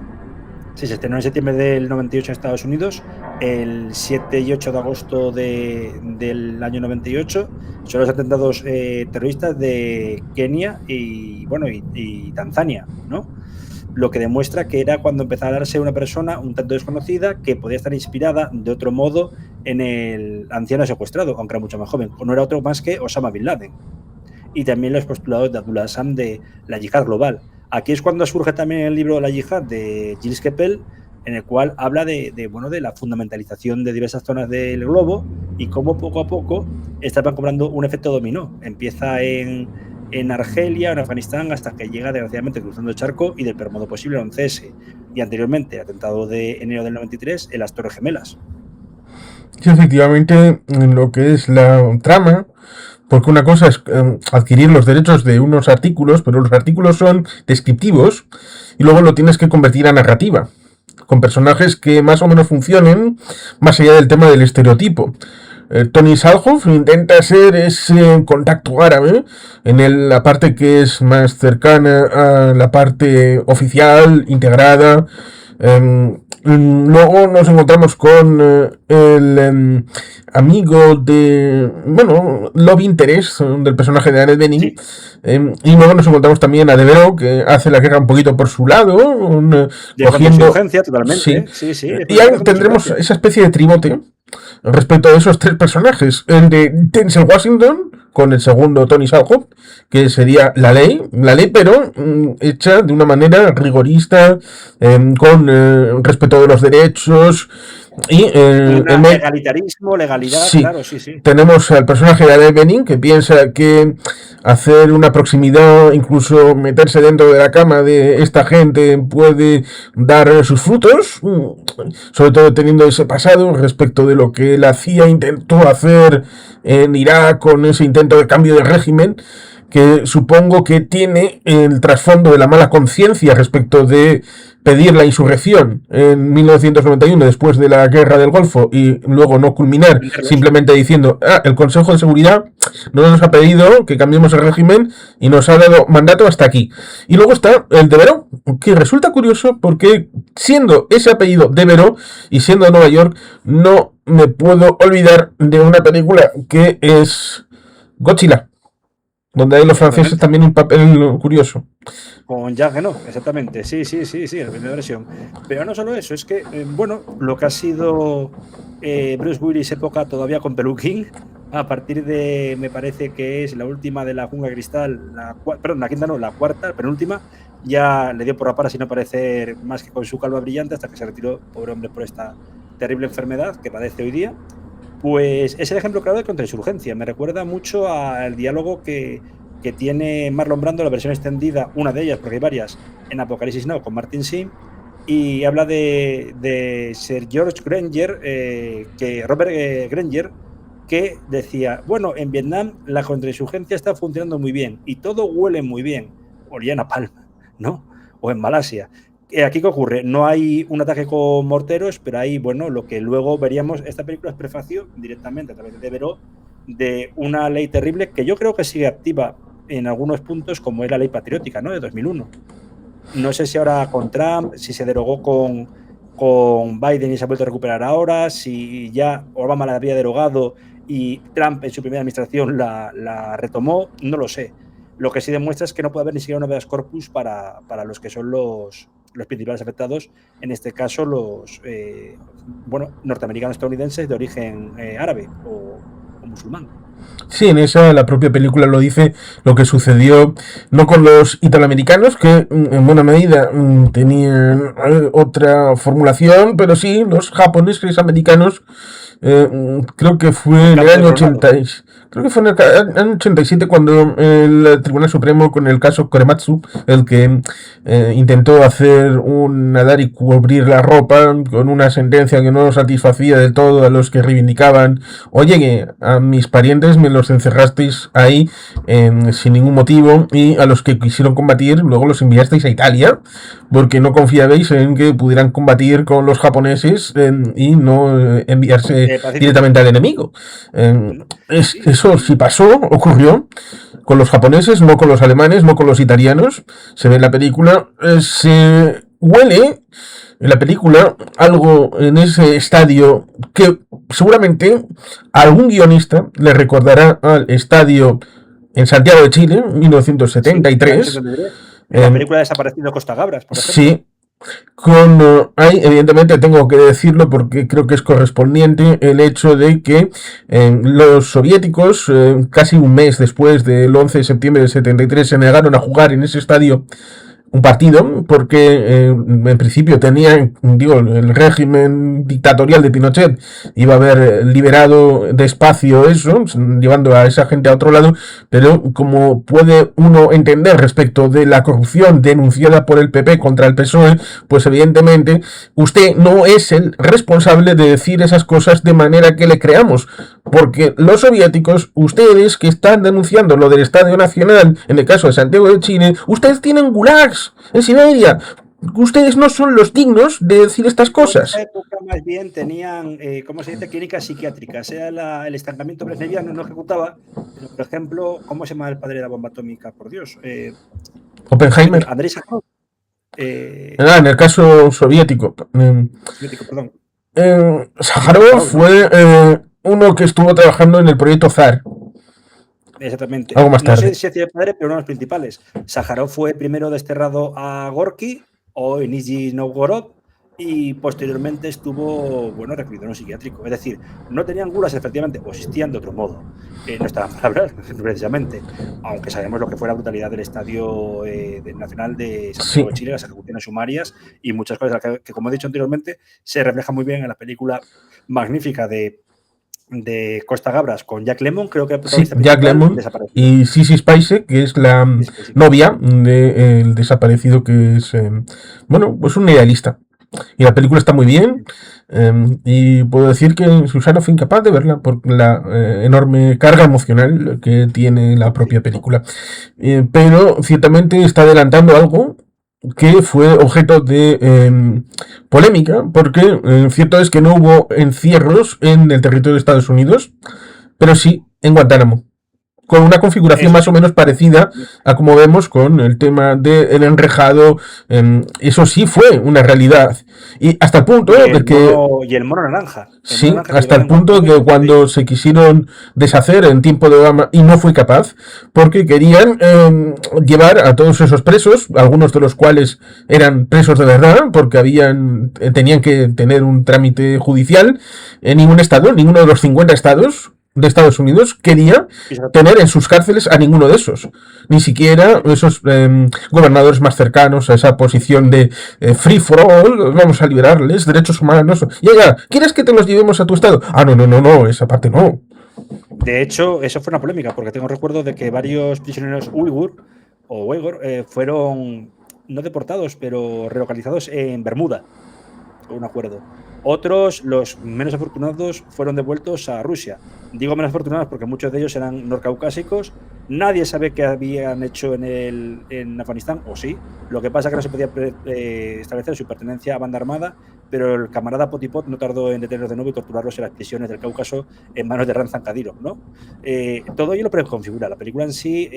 Sí, se estrenó en septiembre del 98 en Estados Unidos, el 7 y 8 de agosto del año 98, son los atentados terroristas de Kenia y Tanzania, ¿no? Lo que demuestra que era cuando empezaba a darse una persona un tanto desconocida que podía estar inspirada de otro modo en el anciano secuestrado, aunque era mucho más joven. No era otro más que Osama Bin Laden. Y también los postulados de Abdullah Assam de la yihad global. Aquí es cuando surge también el libro La yihad de Gilles Kepel, en el cual habla de la fundamentalización de diversas zonas del globo y cómo poco a poco estaban cobrando un efecto dominó. Empieza en Argelia, en Afganistán, hasta que llega desgraciadamente cruzando el charco y del peor modo posible el 11S. Y anteriormente, atentado de enero del 93, en las Torres Gemelas. Sí, efectivamente, en lo que es la trama, porque una cosa es adquirir los derechos de unos artículos, pero los artículos son descriptivos y luego lo tienes que convertir a narrativa, con personajes que más o menos funcionen, más allá del tema del estereotipo. Tony Salhoff intenta ser ese contacto árabe en la parte que es más cercana a la parte oficial, integrada. Luego nos encontramos con el amigo de, love interest del personaje de Annette Bening. Sí. Y luego nos encontramos también a Devereaux, que hace la guerra un poquito por su lado, cogiendo urgencia totalmente. Sí. Y ahí tendremos esa especie de tribote respecto a esos tres personajes, el de Denzel Washington con el segundo Tony Salhoff, que sería la ley pero hecha de una manera rigorista, con respeto de los derechos y egalitarismo, legalidad, sí. Claro, sí. Tenemos al personaje de Annette Bening, que piensa que hacer una proximidad, incluso meterse dentro de la cama de esta gente puede dar sus frutos, sobre todo teniendo ese pasado respecto de lo que la CIA intentó hacer en Irak con ese intento de cambio de régimen, que supongo que tiene el trasfondo de la mala conciencia respecto de pedir la insurrección en 1991 después de la guerra del Golfo y luego no culminar simplemente diciendo el Consejo de Seguridad no nos ha pedido que cambiemos el régimen y nos ha dado mandato hasta aquí. Y luego está el Devereaux, que resulta curioso porque siendo ese apellido Devereaux y siendo de Nueva York, no me puedo olvidar de una película que es Godzilla, donde hay los franceses también un papel curioso. Con Jean Reno, exactamente. Sí, la primera versión. Pero no solo eso, es que, lo que ha sido Bruce Willis época todavía con peluquín, a partir de, me parece que es la última de la Jungla de Cristal, la quinta no, la cuarta, penúltima, ya le dio por rapar sin aparecer más que con su calva brillante hasta que se retiró, pobre hombre, por esta terrible enfermedad que padece hoy día. Pues es el ejemplo claro de contrainsurgencia. Me recuerda mucho al diálogo que tiene Marlon Brando, la versión extendida, una de ellas, porque hay varias, en Apocalipsis Now con Martin Sheen, y habla de Sir George Granger, Robert Granger, que decía, bueno, en Vietnam la contrainsurgencia está funcionando muy bien y todo huele muy bien, olía a napalm, ¿no? O en Malasia. Aquí, ¿qué ocurre? No hay un ataque con morteros, pero hay, lo que luego veríamos, esta película es prefacio directamente a través de Devereaux de una ley terrible que yo creo que sigue activa en algunos puntos, como es la ley patriótica, ¿no? De 2001. No sé si ahora con Trump, si se derogó con Biden y se ha vuelto a recuperar ahora, si ya Obama la había derogado y Trump en su primera administración la retomó, no lo sé. Lo que sí demuestra es que no puede haber ni siquiera un habeas corpus para los que son los principales afectados, en este caso los norteamericanos estadounidenses de origen árabe o musulmán. Sí, en esa la propia película lo dice, lo que sucedió no con los italoamericanos, que en buena medida tenían otra formulación, pero sí los japoneses americanos. Creo que fue Un en el canto año tronado. 80, creo que fue en el año 87 cuando el Tribunal Supremo con el caso Korematsu, el que intentó hacer un nadar y cubrir la ropa con una sentencia que no satisfacía del todo a los que reivindicaban, oye, que a mis parientes me los encerrasteis ahí sin ningún motivo y a los que quisieron combatir luego los enviasteis a Italia porque no confiabais en que pudieran combatir con los japoneses y no enviarse directamente Pacíficamente. al enemigo. Sí, Eso sí pasó, ocurrió con los japoneses, no con los alemanes, no con los italianos. Se ve en la película, se huele en la película algo en ese estadio que seguramente a algún guionista le recordará al estadio en Santiago de Chile, sí, en el año 1973. 73. En la Eh, película Desaparecido Costa Gabras, por ejemplo. sí, con ahí, evidentemente, tengo que decirlo porque creo que es correspondiente el hecho de que los soviéticos, casi un mes después del 11 de septiembre del 73, se negaron a jugar en ese estadio un partido porque en principio tenía, digo, el régimen dictatorial de Pinochet iba a haber liberado despacio eso, llevando a esa gente a otro lado, pero como puede uno entender respecto de la corrupción denunciada por el PP contra el PSOE, pues evidentemente usted no es el responsable de decir esas cosas de manera que le creamos, porque los soviéticos, ustedes que están denunciando lo del Estadio Nacional, en el caso de Santiago de Chile, ustedes tienen gulags en Siberia. Ustedes no son los dignos de decir estas Por esa cosas. época más bien tenían, ¿cómo se dice? Clínicas psiquiátricas. Era el estancamiento brezhneviano, no ejecutaba, pero por ejemplo, ¿cómo se llama el padre de la bomba atómica? Por Dios. Oppenheimer. Andrés Sakharov. En el caso soviético. Soviético, perdón. Sájarov Sakharov, ¿no? fue uno que estuvo trabajando en el proyecto ZAR, Exactamente. algo más No sé tarde. si es el padre, pero uno de los principales. Sájarov fue primero desterrado a Gorky o en Nizhny Novgorod y posteriormente estuvo, bueno, recluido en un psiquiátrico. Es decir, no tenían gulas, efectivamente, o existían de otro modo. No estaban para hablar, precisamente. Aunque sabemos lo que fue la brutalidad del Estadio Nacional de Santiago Sí, de Chile, las ejecuciones sumarias y muchas cosas que, como he dicho anteriormente, se reflejan muy bien en la película magnífica de Costa Gabras con Jack Lemmon, creo que el sí, protagonista Jack principal, Lemmon Desaparecido. y Sissy Spice, que es la novia del desaparecido, que es, bueno, pues un idealista. Y la película está muy bien. Y puedo decir que Susana fue incapaz de verla por la enorme carga emocional que tiene la propia película. Pero ciertamente está adelantando algo que fue objeto de polémica, porque cierto es que no hubo encierros en el territorio de Estados Unidos, pero sí en Guantánamo, con una configuración Eso más o sí. menos parecida a como vemos con el tema del enrejado. Eso sí fue una realidad. Y hasta el punto de que Y el mono naranja. El mono sí, naranja que hasta llegaba el en punto Guantánamo y que después de ahí. cuando se quisieron deshacer en tiempo de Obama y no fue capaz, porque querían llevar a todos esos presos, algunos de los cuales eran presos de verdad, porque tenían que tener un trámite judicial, en ningún estado, ninguno de los 50 estados de Estados Unidos quería tener en sus cárceles a ninguno de esos, ni siquiera esos gobernadores más cercanos a esa posición de free for all, vamos a liberarles, derechos humanos. Y ya, ¿quieres que te los llevemos a tu estado? Ah, no, no, no, no, esa parte no. De hecho, eso fue una polémica, porque tengo recuerdo de que varios prisioneros Uyghur fueron no deportados, pero relocalizados en Bermuda, por un acuerdo. Otros, los menos afortunados, fueron devueltos a Rusia. Digo menos afortunados porque muchos de ellos eran norcaucásicos. Nadie sabe qué habían hecho en Afganistán, o sí. Lo que pasa es que no se podía establecer su pertenencia a banda armada, pero el camarada Potipot no tardó en detenerlos de nuevo y torturarlos en las prisiones del Cáucaso en manos de Ranzan Kadyrov, ¿no? Todo ello lo preconfigura. La película en sí,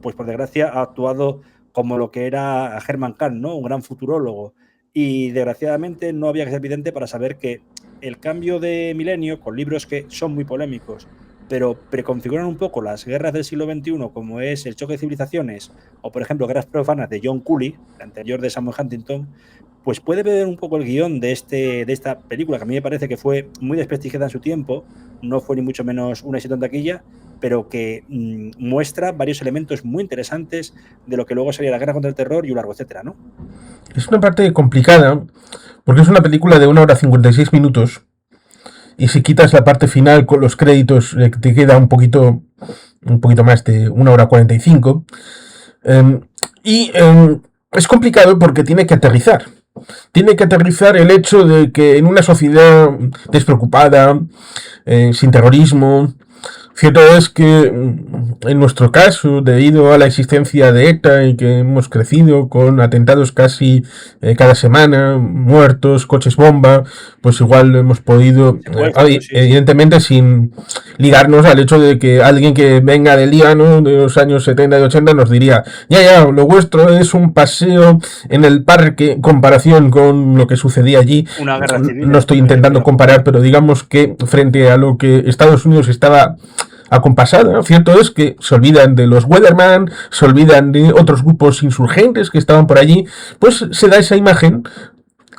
pues por desgracia, ha actuado como lo que era Herman Kahn, ¿no? Un gran futurólogo. Y desgraciadamente no había que ser evidente para saber que el cambio de milenio, con libros que son muy polémicos, pero preconfiguran un poco las guerras del siglo XXI, como es el choque de civilizaciones, o por ejemplo, Guerras profanas de John Cooley, el anterior de Samuel Huntington, pues puede ver un poco el guión de esta película, que a mí me parece que fue muy desprestigiada en su tiempo, no fue ni mucho menos un éxito en taquilla, pero que muestra varios elementos muy interesantes de lo que luego sería la guerra contra el terror y un largo etcétera, ¿no? Es una parte complicada, porque es una película de 1 hora 56 minutos, y si quitas la parte final con los créditos, te queda un poquito más de 1 hora 45. Eh, y es complicado porque tiene que aterrizar. Tiene que aterrizar el hecho de que en una sociedad despreocupada, sin terrorismo, cierto es que en nuestro caso, debido a la existencia de ETA y que hemos crecido con atentados casi cada semana, muertos, coches bomba, pues igual hemos podido, Secuestros, sí, sí. evidentemente sin ligarnos al hecho de que alguien que venga del Líbano de los años 70 y 80 nos diría, ya, lo vuestro es un paseo en el parque en comparación con lo que sucedía allí. Una guerra civil No en estoy en intentando pleno comparar, conflicto. pero digamos que frente a lo que Estados Unidos estaba acompasada, ¿no? Cierto es que se olvidan de los Weatherman, se olvidan de otros grupos insurgentes que estaban por allí, pues se da esa imagen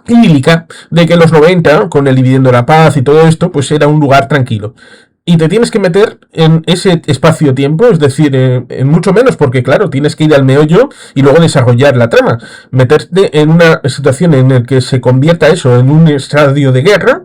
idílica de que en los 90, con el Dividiendo la Paz y todo esto, pues era un lugar tranquilo. Y te tienes que meter en ese espacio-tiempo, es decir, en mucho menos, porque claro, tienes que ir al meollo y luego desarrollar la trama. Meterte en una situación en la que se convierta eso en un estadio de guerra,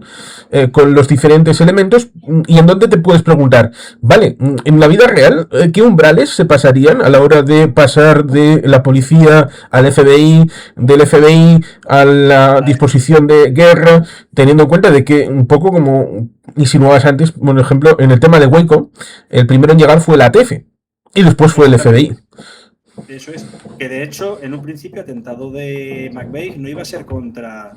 con los diferentes elementos, y en donde te puedes preguntar, vale, en la vida real, ¿qué umbrales se pasarían a la hora de pasar de la policía al FBI, del FBI a la disposición de guerra, teniendo en cuenta de que un poco como insinuabas antes, por ejemplo, en el tema de Waco, el primero en llegar fue la ATF y después fue el FBI. Exactamente. Eso es. Que de hecho, en un principio, atentado de McVeigh no iba a ser contra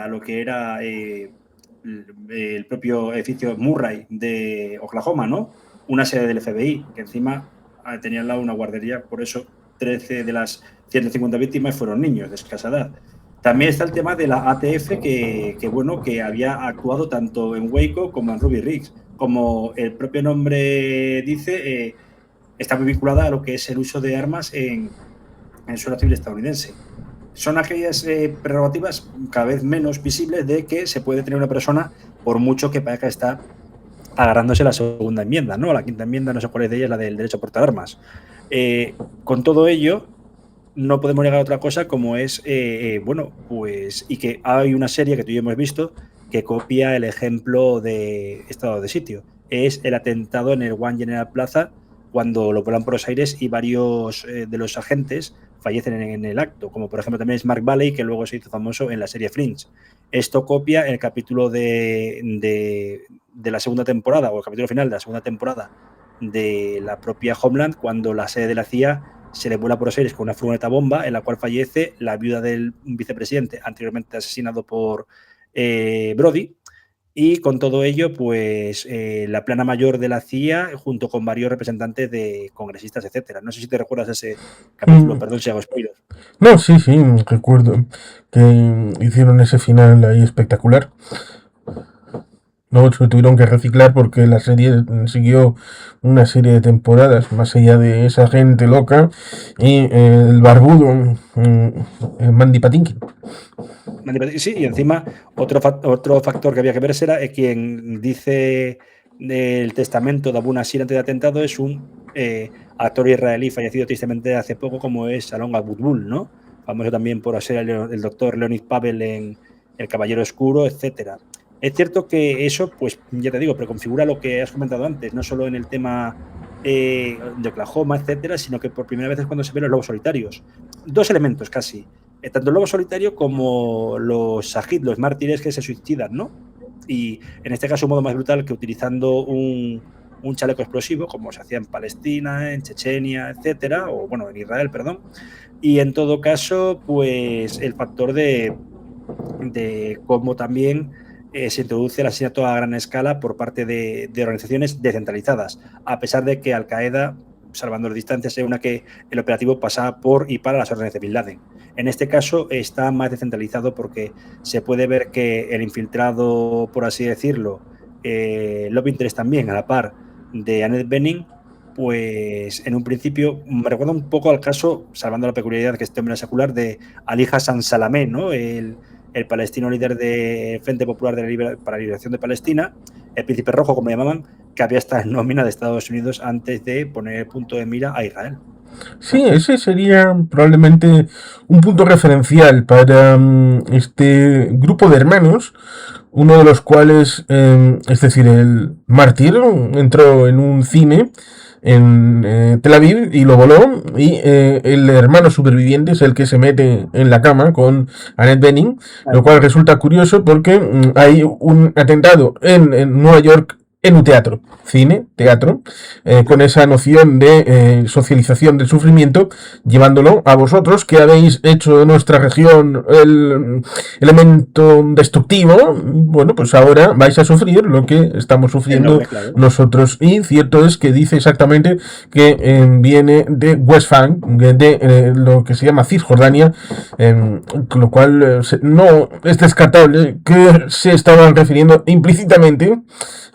lo que era el propio edificio Murray de Oklahoma, ¿no? Una sede del FBI, que encima tenía al lado una guardería, por eso 13 de las 150 víctimas fueron niños de escasa edad. También está el tema de la ATF, bueno, que había actuado tanto en Waco como en Ruby Ridge. Como el propio nombre dice, está muy vinculada a lo que es el uso de armas en suelo civil estadounidense. Son aquellas prerrogativas cada vez menos visibles de que se puede tener una persona por mucho que parezca estar agarrándose la segunda enmienda, ¿no? La quinta enmienda, no sé cuál es de ellas, la del derecho a portar armas. Con todo ello, no podemos negar otra cosa como es, bueno, pues, y que hay una serie que tú y yo hemos visto que copia el ejemplo de estado de sitio. Es el atentado en el One General Plaza cuando lo vuelan por los aires y varios de los agentes fallecen en el acto, como por ejemplo también es Mark Valley, que luego se hizo famoso en la serie Fringe. Esto copia el capítulo de la segunda temporada, o el capítulo final de la segunda temporada de la propia Homeland, cuando la sede de la CIA se le vuela por los aires con una furgoneta bomba en la cual fallece la viuda del vicepresidente anteriormente asesinado por Brody. Y con todo ello, pues la plana mayor de la CIA, junto con varios representantes de congresistas, etcétera. No sé si te recuerdas ese capítulo, Mm, perdón si hago spoiler. no, sí, sí, recuerdo que hicieron ese final ahí espectacular. Luego se tuvieron que reciclar porque la serie siguió una serie de temporadas más allá de esa gente loca y el barbudo Mandy Patinkin. Sí, y encima otro factor que había que ver era quien dice el testamento de Abu Nasir antes de atentado es un actor israelí fallecido tristemente hace poco, como es Alon Abutbul, ¿no? Famoso también por ser el doctor Leonid Pavel en El Caballero Oscuro, etcétera. Es cierto que eso, pues ya te digo, preconfigura lo que has comentado antes, no solo en el tema de Oklahoma, etcétera, sino que por primera vez es cuando se ven los lobos solitarios. Dos elementos casi tanto el lobo solitario como los sajid, los mártires que se suicidan, ¿no? Y en este caso un modo más brutal que utilizando un chaleco explosivo, como se hacía en Palestina, en Chechenia, etcétera, o bueno, en Israel, perdón. Y en todo caso, pues el factor de cómo también se introduce el asesinato a gran escala por parte de organizaciones descentralizadas, a pesar de que Al-Qaeda, salvando las distancias, es una que el operativo pasa por y para las órdenes de Bin Laden. En este caso está más descentralizado porque se puede ver que el infiltrado, por así decirlo, Love Interest también, a la par de Annette Bening, pues en un principio me recuerda un poco al caso, salvando la peculiaridad que este hombre es secular, de Ali Hassan Salamé, ¿no? El palestino líder del Frente Popular para la Liberación de Palestina, el Príncipe Rojo, como le llamaban, que había estado en nómina de Estados Unidos antes de poner el punto de mira a Israel. Sí, ese sería probablemente un punto referencial para este grupo de hermanos, uno de los cuales, es decir, el mártir, entró en un cine en Tel Aviv y lo voló, y el hermano superviviente es el que se mete en la cama con Annette Bening, lo cual resulta curioso porque hay un atentado en Nueva York en un teatro, cine, teatro, con esa noción de socialización del sufrimiento, llevándolo a vosotros que habéis hecho de nuestra región el elemento destructivo. Bueno, pues ahora vais a sufrir lo que estamos sufriendo Claro. nosotros. Y cierto es que dice exactamente que viene de West Bank, de lo que se llama Cisjordania, con lo cual no es descartable que se estaban refiriendo implícitamente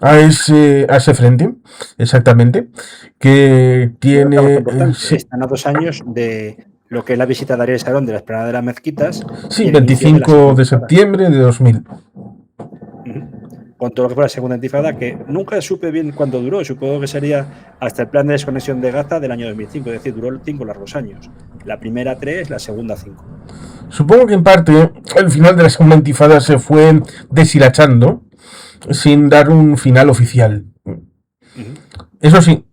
a ese frente, exactamente, que tiene... Sí. Están a 2 años de lo que es la visita de Ariel Sharon de la Esplanada de las Mezquitas. Sí, y el inicio de la 25 segunda de intifada. septiembre de 2000. Con todo lo que fue la segunda intifada, que nunca supe bien cuándo duró. Supongo que sería hasta el plan de desconexión de Gaza del año 2005, es decir, duró 5 largos años. La primera 3, la segunda 5. Supongo que en parte el final de la segunda intifada se fue deshilachando sin dar un final oficial. Eso sí,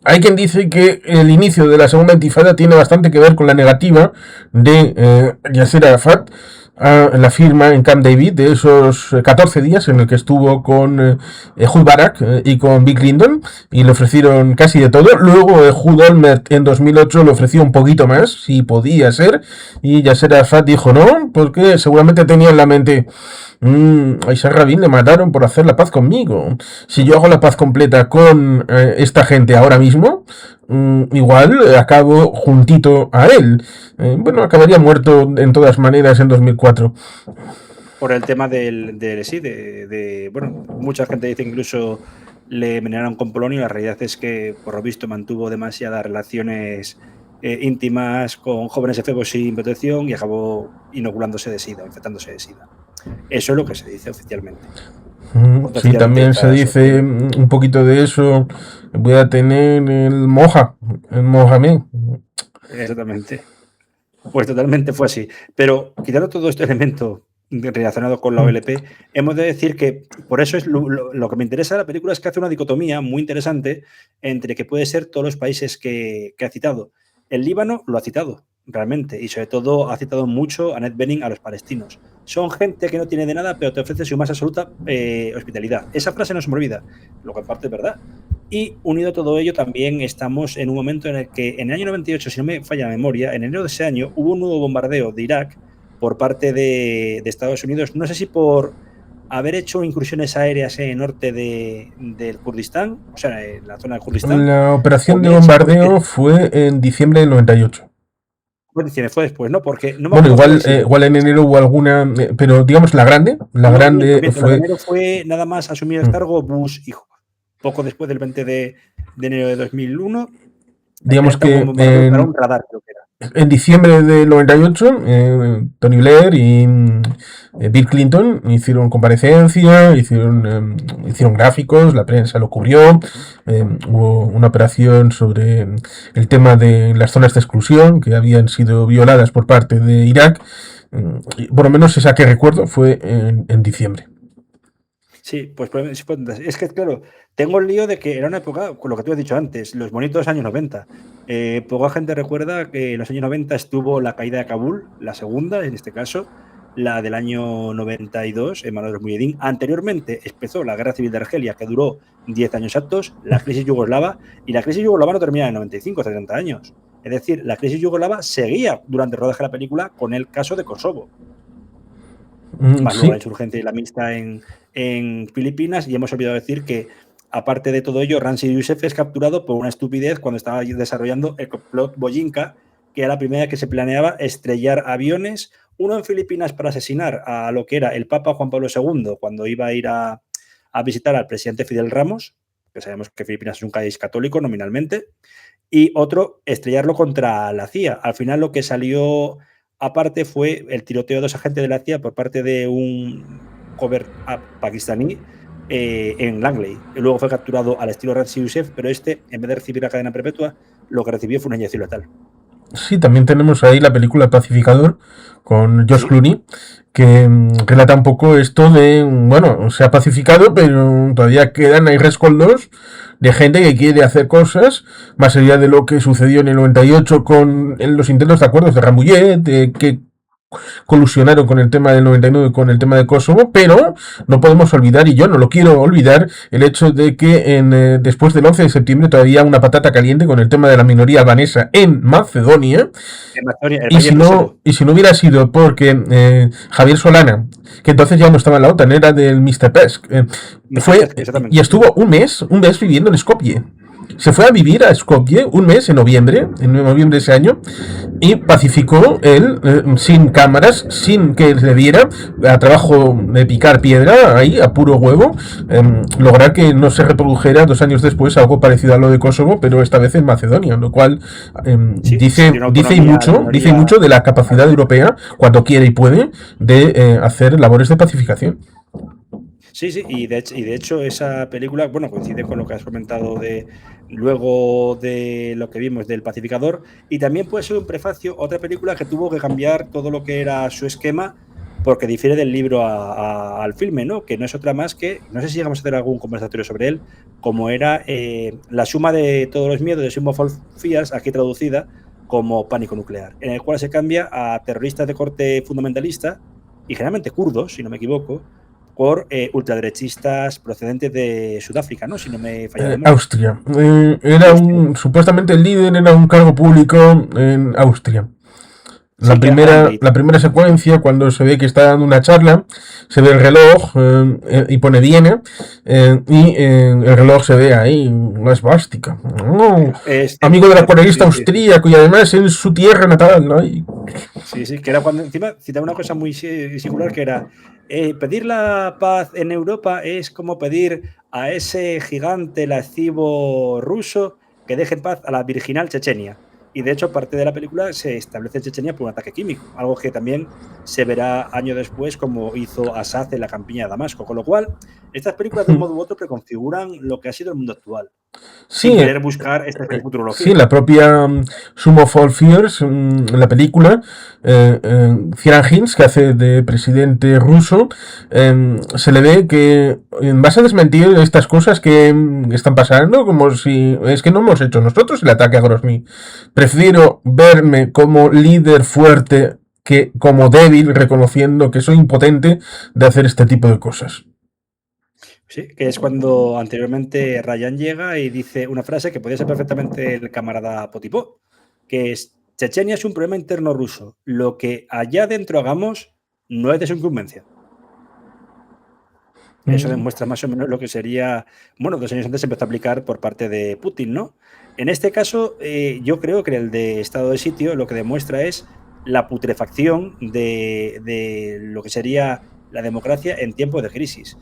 hay quien dice que el inicio de la segunda intifada tiene bastante que ver con la negativa de Yasser Arafat a la firma en Camp David de esos 14 días en el que estuvo con Ehud Barak y con Bill Clinton, y le ofrecieron casi de todo. Luego Ehud Olmert en 2008 le ofreció un poquito más, si podía ser, y Yasser Arafat dijo no, porque seguramente tenía en la mente: a Isaac Rabin le mataron por hacer la paz conmigo. Si yo hago la paz completa con esta gente ahora mismo, igual acabo juntito a él. Bueno, acabaría muerto en todas maneras en 2004. Por el tema bueno, mucha gente dice incluso le envenenaron con polonio. La realidad es que, por lo visto, mantuvo demasiadas relaciones íntimas con jóvenes efebos sin protección y acabó inoculándose de SIDA, infectándose de SIDA. Eso es lo que se dice oficialmente. Sí, también se dice un poquito de eso. Voy a tener el Mohamed. Exactamente. Pues totalmente fue así. Pero quitando todo este elemento relacionado con la OLP, hemos de decir que por eso es lo que me interesa de la película, es que hace una dicotomía muy interesante entre que puede ser todos los países que ha citado. El Líbano lo ha citado, realmente, y sobre todo ha citado mucho a Annette Bening a los palestinos. Son gente que no tiene de nada, pero te ofrece su más absoluta hospitalidad. Esa frase no se me olvida, lo que en parte es verdad. Y unido a todo ello, también estamos en un momento en el que, en el año 98, si no me falla la memoria, en enero de ese año hubo un nuevo bombardeo de Irak por parte de Estados Unidos. No sé si por haber hecho incursiones aéreas en el norte del Kurdistán, o sea, en la zona del Kurdistán. La operación de bombardeo fue en diciembre del 98. Fue después, ¿no? Porque no me Bueno, acuerdo igual en enero hubo alguna, pero digamos la grande fue... En enero fue nada más asumir el cargo Bush hijo. Poco después del 20 de enero de 2001. Digamos que para un radar, creo que era. En diciembre del 98, Tony Blair y Bill Clinton hicieron comparecencia, hicieron gráficos, la prensa lo cubrió, hubo una operación sobre el tema de las zonas de exclusión que habían sido violadas por parte de Irak. Por lo menos esa que recuerdo fue en diciembre. Sí, pues es que, claro, tengo el lío de que era una época, con lo que tú has dicho antes, los bonitos años 90. Poca gente recuerda que en los años 90 estuvo la caída de Kabul, la segunda, en este caso, la del año 92, en manos de Mujahedin. Anteriormente empezó la Guerra Civil de Argelia, que duró 10 años exactos, la crisis yugoslava, y la crisis yugoslava no termina en 95, 70 años. Es decir, la crisis yugoslava seguía durante el rodaje de la película con el caso de Kosovo. Más Sí. luego la insurgencia islamista en Filipinas, y hemos olvidado decir que, aparte de todo ello, Ramzi Youssef es capturado por una estupidez cuando estaba desarrollando el complot Boyinka, que era la primera vez que se planeaba estrellar aviones, uno en Filipinas para asesinar a lo que era el Papa Juan Pablo II cuando iba a ir a visitar al presidente Fidel Ramos, que sabemos que Filipinas es un país católico nominalmente, y otro, estrellarlo contra la CIA. Al final lo que salió aparte fue el tiroteo de 2 agentes de la CIA por parte de un cover pakistaní en Langley. Y luego fue capturado al estilo Ramzi Youssef, pero en vez de recibir la cadena perpetua, lo que recibió fue una inyección letal. Sí, también tenemos ahí la película Pacificador con George Clooney, que relata un poco esto de, bueno, se ha pacificado, pero todavía quedan ahí rescoldos de gente que quiere hacer cosas, más allá de lo que sucedió en el 98 en los intentos de acuerdos de Rambouillet, de que colusionaron con el tema del 99 con el tema de Kosovo, pero no podemos olvidar, y yo no lo quiero olvidar, el hecho de que después del 11 de septiembre todavía una patata caliente con el tema de la minoría albanesa en Macedonia. Y si no hubiera sido porque Javier Solana, que entonces ya no estaba en la OTAN, era del Mr. Pesk, y estuvo un mes viviendo en Skopje. Se fue a vivir a Skopje un mes en noviembre de ese año, y pacificó él, sin cámaras, sin que le viera, a trabajo de picar piedra, ahí, a puro huevo, lograr que no se reprodujera 2 años después algo parecido a lo de Kosovo, pero esta vez en Macedonia, lo cual dice mucho de la capacidad europea, cuando quiere y puede, de hacer labores de pacificación. Sí, y de hecho esa película, bueno, coincide con lo que has comentado luego de lo que vimos del Pacificador, y también puede ser un prefacio, otra película que tuvo que cambiar todo lo que era su esquema, porque difiere del libro al filme, ¿no? Que no es otra más que, no sé si llegamos a hacer algún conversatorio sobre él, como era La suma de todos los miedos, de Sum of All Fears, aquí traducida como Pánico Nuclear, en el cual se cambia a terroristas de corte fundamentalista, y generalmente kurdos, si no me equivoco, por ultraderechistas procedentes de Sudáfrica, ¿no? Si no me falla. Austria. Supuestamente el líder era un cargo público en Austria. La primera secuencia, cuando se ve que está dando una charla, se ve el reloj y pone Viena, y el reloj se ve ahí, una esvástica. Amigo de la corelista austríaco, y además en su tierra natal, ¿no? Sí, que era cuando encima citaba una cosa muy singular, que era pedir la paz en Europa es como pedir a ese gigante lascivo ruso que deje en paz a la virginal Chechenia. Y de hecho, parte de la película se establece en Chechenia por un ataque químico, algo que también se verá años después, como hizo Assad en la campiña de Damasco. Con lo cual, estas películas de un modo u otro preconfiguran lo que ha sido el mundo actual. Sí, sin querer buscar esta futurología. Sí, la propia Sum of All Fears, la película, Ciaran Hinds, que hace de presidente ruso, se le ve que vas a desmentir estas cosas que están pasando, como si es que no hemos hecho nosotros el ataque a Grozny. Prefiero verme como líder fuerte que como débil, reconociendo que soy impotente de hacer este tipo de cosas. Sí, que es cuando anteriormente Ryan llega y dice una frase que podría ser perfectamente el camarada Potipó, que es: Chechenia es un problema interno ruso. Lo que allá dentro hagamos no es de su incumbencia. Eso demuestra más o menos lo que sería, bueno, 2 años antes se empezó a aplicar por parte de Putin, ¿no? En este caso, yo creo que el de estado de sitio lo que demuestra es la putrefacción de lo que sería la democracia en tiempos de crisis.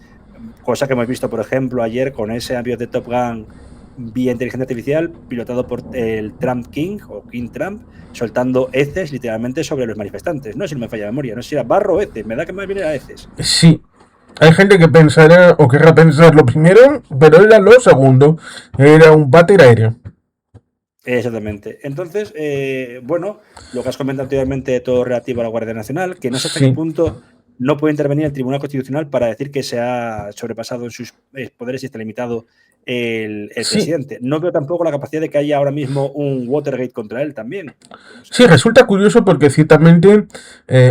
Cosa que hemos visto, por ejemplo, ayer con ese avión de Top Gun vía inteligencia artificial pilotado por el Trump King o King Trump, soltando heces literalmente sobre los manifestantes, ¿no? Si no me falla la memoria, no sé si era barro o heces, me da que más bien era heces. Sí, hay gente que pensará o querrá pensar lo primero, pero era lo segundo, era un váter aéreo. Exactamente. Entonces, bueno, lo que has comentado anteriormente, todo relativo a la Guardia Nacional, que no sé hasta qué punto no puede intervenir el Tribunal Constitucional para decir que se ha sobrepasado en sus poderes y está limitado el presidente. No veo tampoco la capacidad de que haya ahora mismo un Watergate contra él también. Sí, resulta curioso porque ciertamente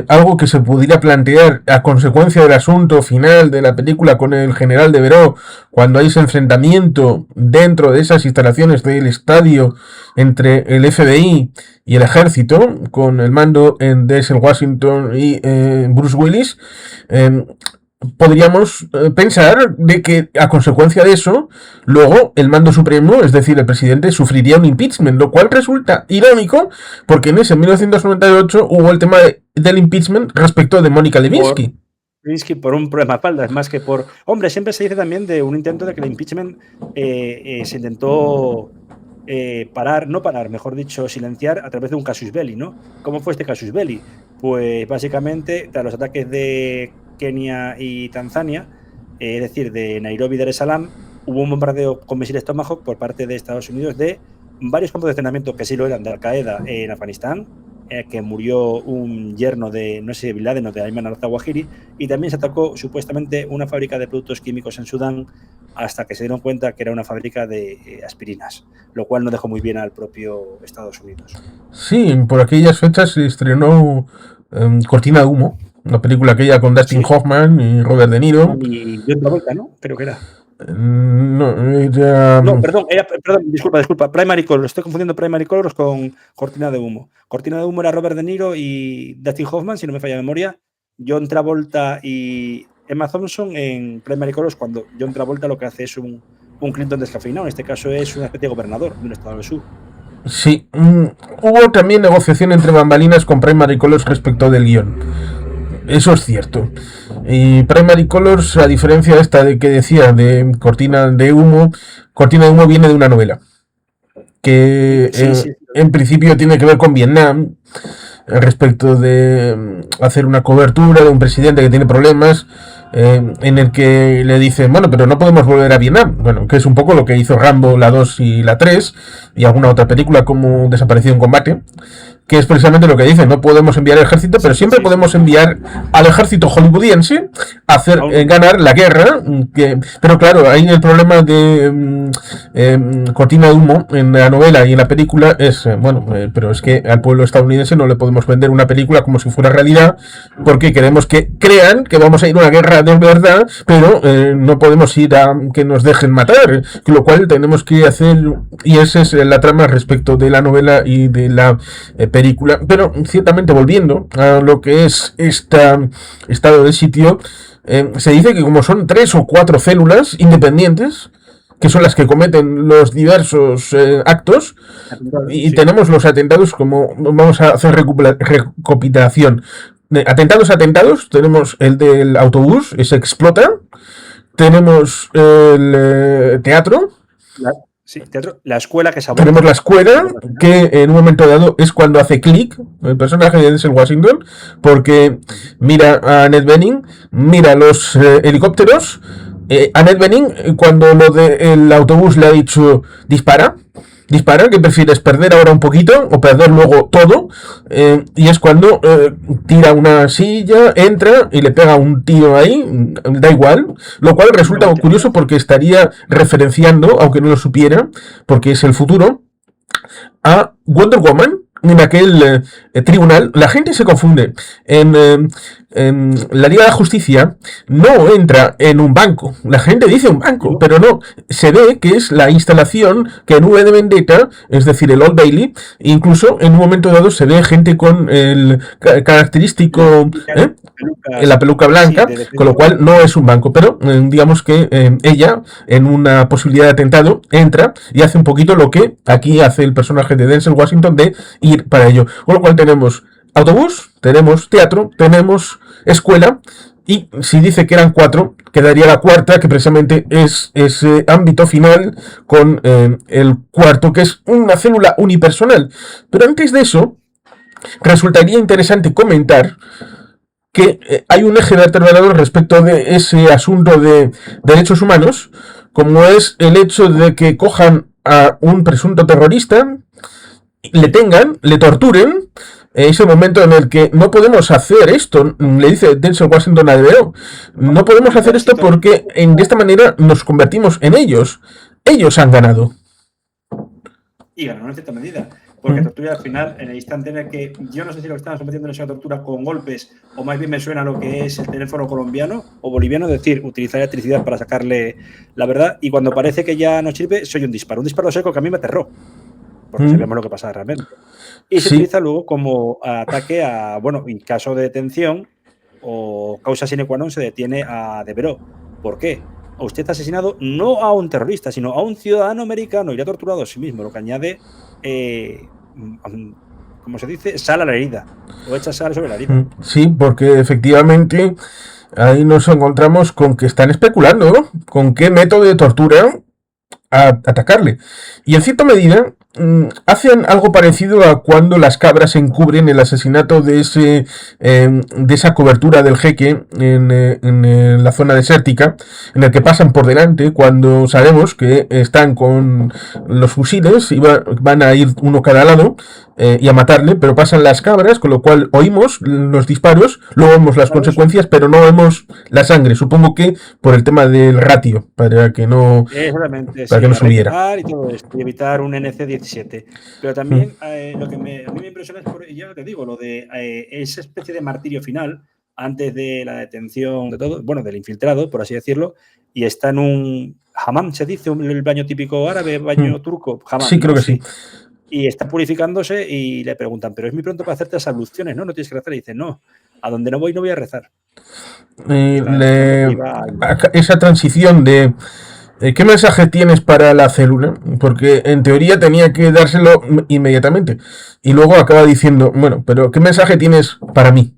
algo que se pudiera plantear a consecuencia del asunto final de la película con el general de Veró, cuando hay ese enfrentamiento dentro de esas instalaciones del estadio entre el FBI y el ejército, con el mando en Denzel Washington y Bruce Willis, podríamos pensar de que a consecuencia de eso, luego el mando supremo, es decir, el presidente, sufriría un impeachment, lo cual resulta irónico porque en ese 1998 hubo el tema del impeachment respecto de Mónica Lewinsky. Lewinsky por un problema de espalda, es más que por... Hombre, siempre se dice también de un intento de que el impeachment se intentó mejor dicho, silenciar a través de un casus belli, ¿no? ¿Cómo fue este casus belli? Pues básicamente, tras los ataques de Kenia y Tanzania, es decir, de Nairobi y Dar es Salaam, hubo un bombardeo con misiles Tomahawk por parte de Estados Unidos de varios campos de entrenamiento que sí lo eran de Al-Qaeda en Afganistán, que murió un yerno de, no sé, Bin Laden o de Ayman al-Zawahiri, y también se atacó supuestamente una fábrica de productos químicos en Sudán hasta que se dieron cuenta que era una fábrica de aspirinas, lo cual no dejó muy bien al propio Estados Unidos. Sí, por aquellas fechas se estrenó Cortina de Humo, una película aquella con Dustin Hoffman y Robert De Niro. Y John Travolta, ¿no? Creo que era. No, perdón, disculpa, Primary Colors, estoy confundiendo Primary Colors con Cortina de Humo. Cortina de Humo era Robert De Niro y Dustin Hoffman, si no me falla la memoria, John Travolta y Emma Thompson en Primary Colors, cuando John Travolta lo que hace es un Clinton descafeinado, en este caso es una especie de gobernador de un estado del sur. Sí, hubo también negociación entre bambalinas con Primary Colors respecto del guión. Eso es cierto. Y Primary Colors, a diferencia esta de que decía de Cortina de Humo viene de una novela que en principio tiene que ver con Vietnam, respecto de hacer una cobertura de un presidente que tiene problemas, en el que le dicen, bueno, pero no podemos volver a Vietnam. Bueno, que es un poco lo que hizo Rambo, la 2 y la 3, y alguna otra película como Desaparecido en Combate, que es precisamente lo que dice, no podemos enviar el ejército, pero siempre podemos enviar al ejército hollywoodiense a hacer ganar la guerra. Pero claro, ahí el problema de Cortina de Humo en la novela y en la película es, pero es que al pueblo estadounidense no le podemos vender una película como si fuera realidad, porque queremos que crean que vamos a ir a una guerra de verdad, pero no podemos ir a que nos dejen matar, lo cual tenemos que hacer, y esa es la trama respecto de la novela y de la película. Pero ciertamente, volviendo a lo que es estado de sitio, se dice que como son 3 o 4 células independientes, que son las que cometen los diversos actos, y tenemos los atentados, como vamos a hacer recopilación. Atentados, tenemos el del autobús, ese explota, tenemos el teatro. Sí, teatro, la escuela que se tenemos la escuela, que en un momento dado es cuando hace clic el personaje de Denzel Washington, porque mira a Annette Bening, mira los helicópteros. Annette Bening, cuando lo del autobús le ha dicho dispara, ¿qué prefieres? ¿Perder ahora un poquito o perder luego todo? Y es cuando tira una silla, entra y le pega un tiro ahí, da igual, lo cual resulta curioso porque estaría referenciando, aunque no lo supiera, porque es el futuro, a Wonder Woman. En aquel tribunal, la gente se confunde. En la Liga de la Justicia no entra en un banco. La gente dice un banco, pero no. Se ve que es la instalación que en V de Vendetta, es decir, el Old Bailey, incluso en un momento dado se ve gente con el característico la peluca blanca, con lo cual no es un banco. Pero digamos que ella, en una posibilidad de atentado, entra y hace un poquito lo que aquí hace el personaje de Denzel Washington de ir para ello. Con lo cual tenemos autobús, tenemos teatro, tenemos escuela, y si dice que eran 4, quedaría la cuarta, que precisamente es ese ámbito final con el cuarto, que es una célula unipersonal. Pero antes de eso, resultaría interesante comentar que hay un eje vertebrador respecto de ese asunto de derechos humanos, como es el hecho de que cojan a un presunto terrorista, le tengan, le torturen. Ese momento en el que no podemos hacer esto, le dice Denzel Washington a HBO, no podemos hacer esto porque de esta manera nos convertimos en ellos. Ellos han ganado. Y ganaron en cierta medida, porque tortura al final, en el instante en el que yo no sé si lo que estaban sometiendo en esa tortura con golpes, o más bien me suena lo que es el teléfono colombiano o boliviano, es decir, utilizar electricidad para sacarle la verdad, y cuando parece que ya no sirve, soy un disparo seco que a mí me aterró, porque sabemos lo que pasa realmente. Y se utiliza luego como ataque a, en caso de detención o causa sine qua non, se detiene a Devereux. ¿Por qué? Usted ha asesinado no a un terrorista, sino a un ciudadano americano y le ha torturado a sí mismo, lo que añade, como se dice, sal a la herida, o echa sal sobre la herida. Sí, porque efectivamente ahí nos encontramos con que están especulando con qué método de tortura atacarle. Y en cierta medida hacen algo parecido a cuando las cabras encubren el asesinato de esa cobertura del jeque en la zona desértica, en el que pasan por delante cuando sabemos que están con los fusiles y van a ir uno cada lado y a matarle, pero pasan las cabras, con lo cual oímos los disparos, luego vemos las consecuencias, pero no vemos la sangre. Supongo que por el tema del ratio, para que no, para que no subiera. Y todo esto, y evitar un NC-17. Pero también lo que a mí me impresiona es, ya te digo, lo de esa especie de martirio final, antes de la detención de todo, bueno, del infiltrado, por así decirlo, y está en un hammam, se dice, el baño típico árabe, baño turco, hammam. Sí, creo que sí. Y está purificándose y le preguntan, pero es muy pronto para hacerte las abluciones, ¿no? No tienes que rezar. Y dice, no, a donde no voy a rezar. Esa transición de ¿qué mensaje tienes para la célula? Porque en teoría tenía que dárselo inmediatamente. Y luego acaba diciendo, bueno, pero ¿qué mensaje tienes para mí?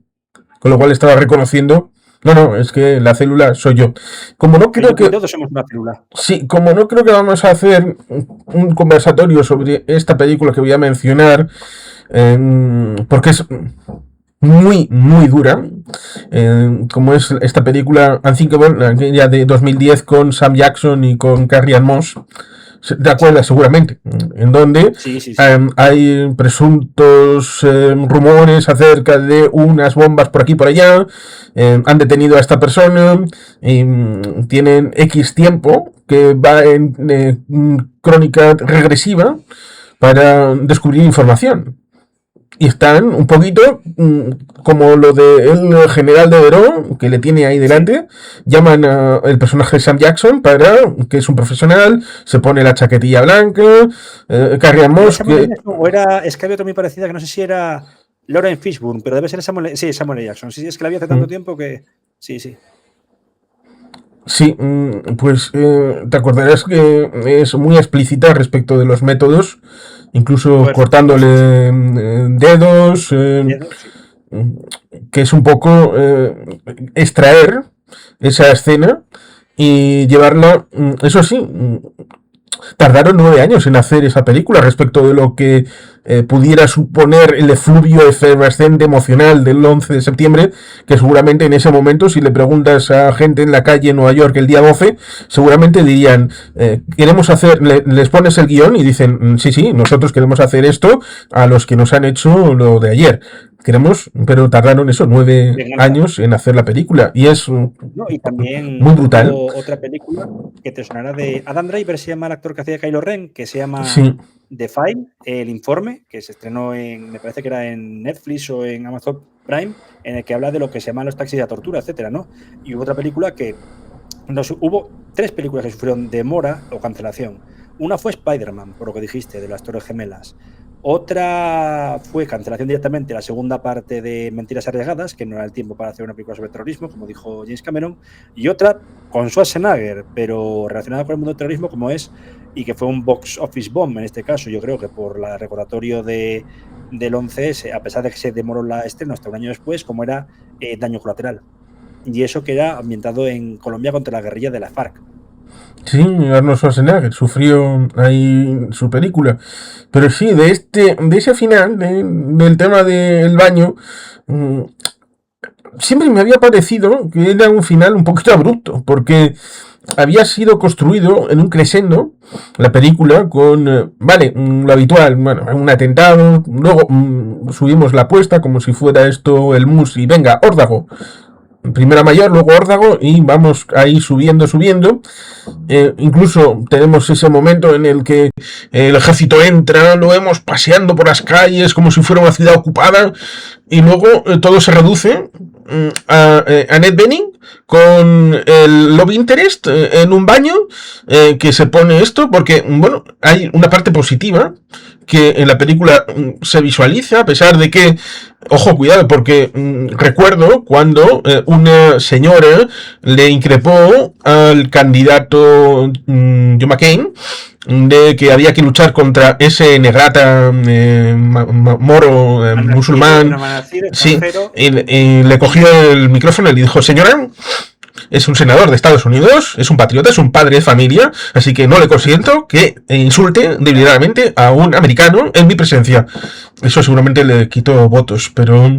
Con lo cual estaba reconociendo, no, es que la célula soy yo. Como no creo que todos somos una célula. Sí, como no creo que vamos a hacer un conversatorio sobre esta película que voy a mencionar, porque es muy, muy dura, como es esta película Unthinkable, aquella de 2010 con Sam Jackson y con Carrie Ann Moss. ¿Te acuerdas? Seguramente. En donde hay presuntos rumores acerca de unas bombas por aquí y por allá. Han detenido a esta persona. Tienen X tiempo que va en crónica regresiva para descubrir información. Y están un poquito como lo del general de Verón, que le tiene ahí delante. Llaman al personaje de Sam Jackson que es un profesional, se pone la chaquetilla blanca, Carrie Ann Moss. Es que había otra muy parecida, que no sé si era Lauren Fishburne, pero debe ser Samuel Jackson. Sí, es que la vi hace tanto tiempo que. Sí. Sí, pues te acordarás que es muy explícita respecto de los métodos, incluso cortándole dedos, que es un poco extraer esa escena y llevarla, eso sí, tardaron 9 años en hacer esa película respecto de lo que pudiera suponer el efluvio efervescente emocional del 11 de septiembre, que seguramente en ese momento, si le preguntas a gente en la calle en Nueva York el día 12, seguramente dirían, queremos hacer, les pones el guión y dicen, sí, nosotros queremos hacer esto a los que nos han hecho lo de ayer. Pero tardaron 9 años en hacer la película y es y también muy brutal. Otra película que te sonará de Adam Driver, se llama el actor que hacía Kylo Ren, que se llama The File, el informe, que se estrenó me parece que era en Netflix o en Amazon Prime, en el que habla de lo que se llaman los taxis de tortura, etcétera, ¿no? Y hubo otra película que hubo 3 películas que sufrieron demora o cancelación. Una fue Spider-Man, por lo que dijiste, de las Torres Gemelas. Otra fue cancelación directamente, la segunda parte de Mentiras Arriesgadas, que no era el tiempo para hacer una película sobre terrorismo, como dijo James Cameron, y otra con Schwarzenegger, pero relacionada con el mundo del terrorismo, como es, y que fue un box office bomb en este caso, yo creo que por el recordatorio del 11S, a pesar de que se demoró la estreno hasta un año después, como era Daño Colateral. Y eso que era ambientado en Colombia contra la guerrilla de la FARC. Sí, Arnold Schwarzenegger sufrió ahí su película. Pero sí, de ese final, del tema del baño, siempre me había parecido que era un final un poquito abrupto, porque había sido construido en un crescendo la película con, lo habitual, un atentado, luego subimos la apuesta como si fuera esto el mus y venga, órdago. Primera mayor, luego órdago y vamos ahí subiendo. Incluso tenemos ese momento en el que el ejército entra, lo vemos paseando por las calles como si fuera una ciudad ocupada y luego todo se reduce a Annette Bening con el love interest en un baño que se pone esto porque, hay una parte positiva que en la película se visualiza, a pesar de que, ojo, cuidado, porque recuerdo cuando una señora le increpó al candidato John McCain de que había que luchar contra ese negrata moro musulmán. Sí, y le cogió el micrófono y le dijo: señora, es un senador de Estados Unidos, es un patriota, es un padre de familia, así que no le consiento que insulte deliberadamente a un americano en mi presencia. Eso seguramente le quitó votos, pero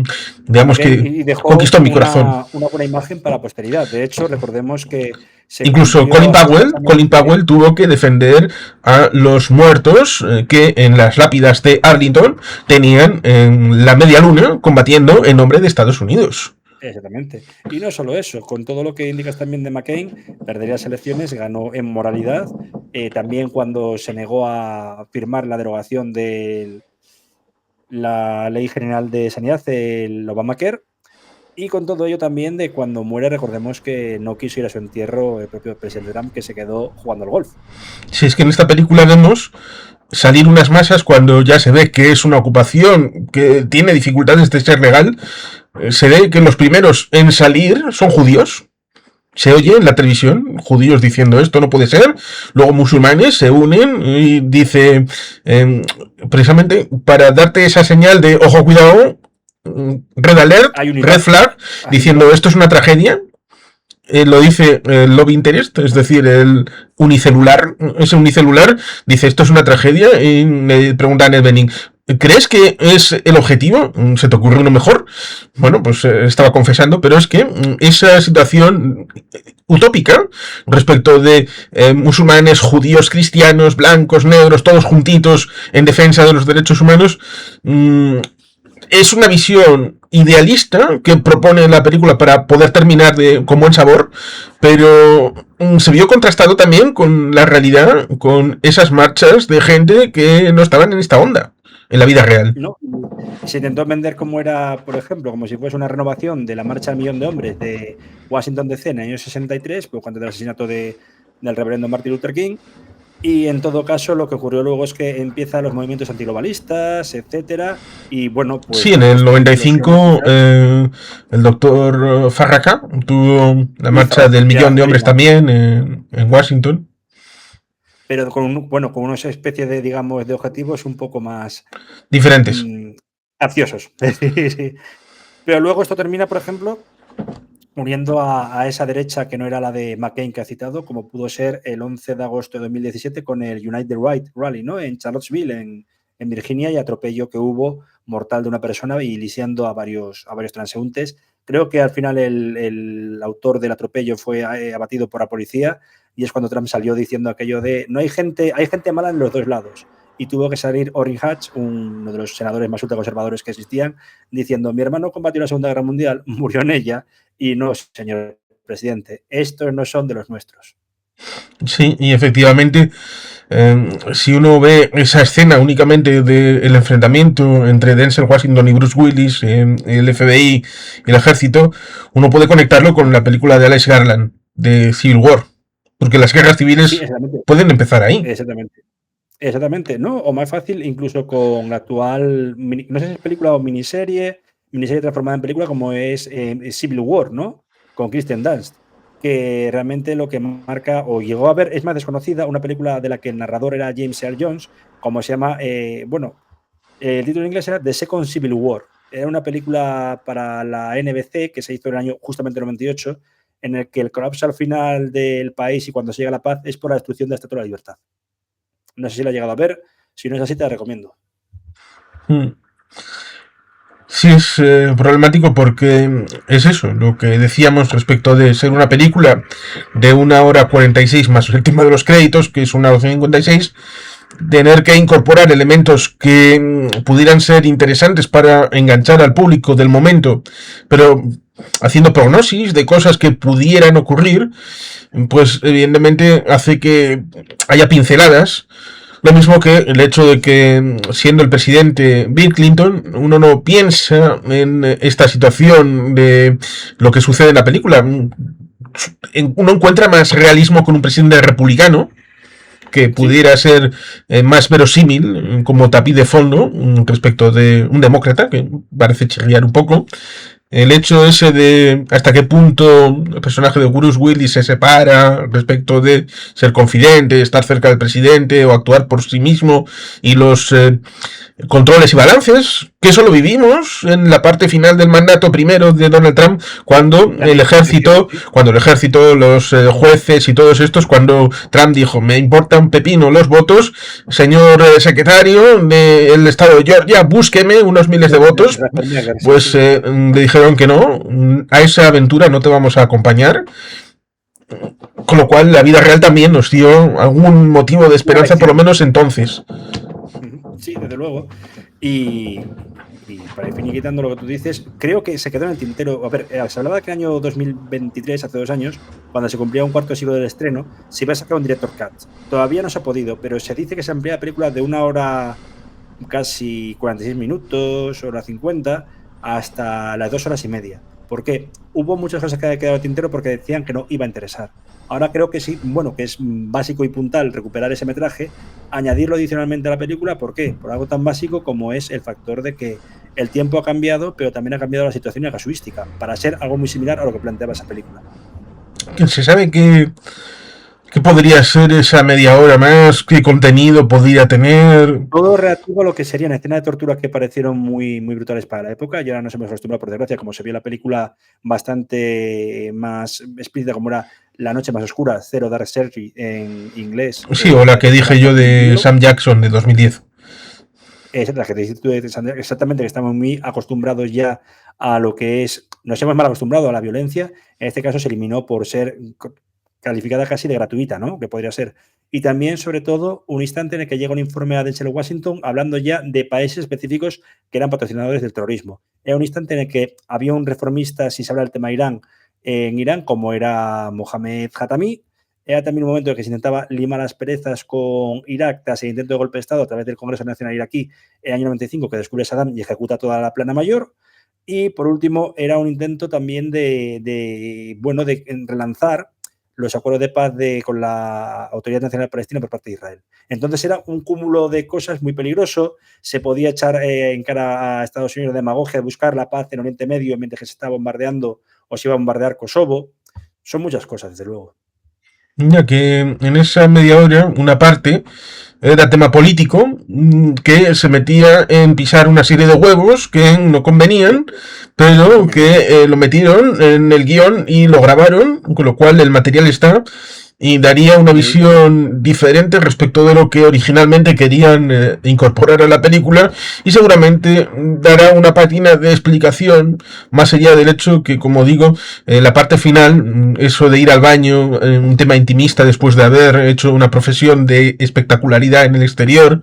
digamos que conquistó mi corazón. Una buena imagen para la posteridad. De hecho, recordemos que incluso Colin Powell tuvo que defender a los muertos que en las lápidas de Arlington tenían en la media luna combatiendo en nombre de Estados Unidos. Exactamente. Y no solo eso, con todo lo que indicas también de McCain, perdería las elecciones, ganó en moralidad, también cuando se negó a firmar la derogación de la Ley General de Sanidad, el Obamacare, y con todo ello también de cuando muere, recordemos que no quiso ir a su entierro el propio presidente Trump, que se quedó jugando al golf. Sí, es que en esta película vemos salir unas masas cuando ya se ve que es una ocupación que tiene dificultades de ser legal. Se ve que los primeros en salir son judíos. Se oye en la televisión judíos diciendo esto no puede ser. Luego musulmanes se unen y dice precisamente para darte esa señal de ojo, cuidado, red alert, red flag, diciendo esto es una tragedia. Lo dice el love interest, es decir, el unicelular, ese unicelular dice esto es una tragedia y le pregunta a Annette Bening: ¿crees que es el objetivo? ¿Se te ocurre uno mejor? Bueno, pues estaba confesando, pero es que esa situación utópica respecto de musulmanes, judíos, cristianos, blancos, negros, todos juntitos en defensa de los derechos humanos, es una visión idealista que propone la película para poder terminar con buen sabor, pero se vio contrastado también con la realidad, con esas marchas de gente que no estaban en esta onda en la vida real. No, se intentó vender como era, por ejemplo, como si fuese una renovación de la marcha del millón de hombres de Washington DC en el año 63, pues cuando el asesinato del reverendo Martin Luther King. Y en todo caso, lo que ocurrió luego es que empiezan los movimientos antiglobalistas, etcétera. Y bueno, pues. Sí, en el 95, el doctor Farrakhan tuvo la marcha del millón de hombres también en Washington. Pero con una especie de, digamos, de objetivos un poco más. Diferentes. Ansiosos. Sí. Pero luego esto termina, por ejemplo, uniendo a esa derecha que no era la de McCain que ha citado, como pudo ser el 11 de agosto de 2017 con el United Right Rally, ¿no? En Charlottesville, en Virginia, y atropello que hubo mortal de una persona y lisiando a varios transeúntes. Creo que al final el autor del atropello fue abatido por la policía y es cuando Trump salió diciendo aquello de hay gente mala en los dos lados. Y tuvo que salir Orrin Hatch, uno de los senadores más ultraconservadores que existían, diciendo: mi hermano combatió la Segunda Guerra Mundial, murió en ella, y no, señor presidente, estos no son de los nuestros. Sí, y efectivamente, si uno ve esa escena únicamente del enfrentamiento entre Denzel Washington y Bruce Willis, el FBI y el ejército, uno puede conectarlo con la película de Alex Garland, de Civil War, porque las guerras civiles pueden empezar ahí. Exactamente, ¿no? O más fácil, incluso con la actual, no sé si es película o miniserie transformada en película, como es Civil War, ¿no? Con Kirsten Dunst, que realmente lo que marca, o llegó a ver, es más desconocida, una película de la que el narrador era James Earl Jones, como se llama, el título en inglés era The Second Civil War. Era una película para la NBC que se hizo en el año justamente 98, en el que el colapso al final del país y cuando se llega a la paz es por la destrucción de la Estatua de la Libertad. No sé si la he llegado a ver, si no es así te la recomiendo. Sí, es problemático porque es eso, lo que decíamos respecto de ser una película de 1 hora 46 más el tema de los créditos, que es 1 hora 56, tener que incorporar elementos que pudieran ser interesantes para enganchar al público del momento, pero haciendo prognosis de cosas que pudieran ocurrir, pues evidentemente hace que haya pinceladas. Lo mismo que el hecho de que, siendo el presidente Bill Clinton, uno no piensa en esta situación de lo que sucede en la película. Uno encuentra más realismo con un presidente republicano, que pudiera ser más verosímil como tapiz de fondo respecto de un demócrata, que parece chirriar un poco. el hecho ese de hasta qué punto el personaje de Bruce Willis se separa respecto de ser confidente, estar cerca del presidente o actuar por sí mismo y los controles y balances, que eso lo vivimos en la parte final del mandato primero de Donald Trump, cuando el ejército, los jueces y todos estos, cuando Trump dijo, me importa un pepino los votos, señor secretario del estado de Georgia, búsqueme unos miles de votos, pues le dijeron que no, a esa aventura no te vamos a acompañar. Con lo cual la vida real también nos dio algún motivo de esperanza, por lo menos entonces. Sí, desde luego. Y para ir finiquitando lo que tú dices, creo que se quedó en el tintero. A ver, se hablaba que en el año 2023, hace 2 años, cuando se cumplía un cuarto siglo del estreno, se iba a sacar un director cut. Todavía no se ha podido, pero se dice que se amplía la película de 1 hora, casi 46 minutos, hora 50, hasta las 2 horas y media. Porque hubo muchas cosas que quedaron en el tintero porque decían que no iba a interesar. Ahora creo que sí, bueno, que es básico y puntual recuperar ese metraje, añadirlo adicionalmente a la película. ¿Por qué? Por algo tan básico como es el factor de que el tiempo ha cambiado, pero también ha cambiado la situación y la casuística, para ser algo muy similar a lo que planteaba esa película. ¿Se sabe qué podría ser esa media hora más? ¿Qué contenido podría tener? Todo relativo a lo que serían escenas de tortura que parecieron muy, muy brutales para la época. Y ahora nos hemos acostumbrado, por desgracia, como se vio en la película, bastante más explícita, como era La noche más oscura, Zero Dark Surgery en inglés. Sí, o la que dije yo de Sam Jackson de 2010. Es la que te dices tú, exactamente, que estamos muy acostumbrados ya a lo que es, nos hemos mal acostumbrado a la violencia. En este caso se eliminó por ser calificada casi de gratuita, ¿no? Que podría ser. Y también, sobre todo, un instante en el que llega un informe a Denzel Washington hablando ya de países específicos que eran patrocinadores del terrorismo. Era un instante en el que había un reformista, si se habla del tema Irán, en Irán, como era Mohamed Khatami. Era también un momento en que se intentaba limar las perezas con Irak tras el intento de golpe de Estado a través del Congreso Nacional Iraquí en el año 95, que descubre Saddam y ejecuta toda la plana mayor. Y, por último, era un intento también de relanzar los acuerdos de paz con la Autoridad Nacional Palestina por parte de Israel. Entonces era un cúmulo de cosas muy peligroso. Se podía echar en cara a Estados Unidos de demagogia de buscar la paz en Oriente Medio mientras que se estaba bombardeando o se iba a bombardear Kosovo. Son muchas cosas, desde luego. Ya que en esa media hora, una parte era tema político, que se metía en pisar una serie de huevos que no convenían, pero que lo metieron en el guión y lo grabaron, con lo cual el material está y daría una visión diferente respecto de lo que originalmente querían incorporar a la película, y seguramente dará una página de explicación más allá del hecho que, como digo, la parte final, eso de ir al baño, un tema intimista después de haber hecho una profesión de espectacularidad en el exterior,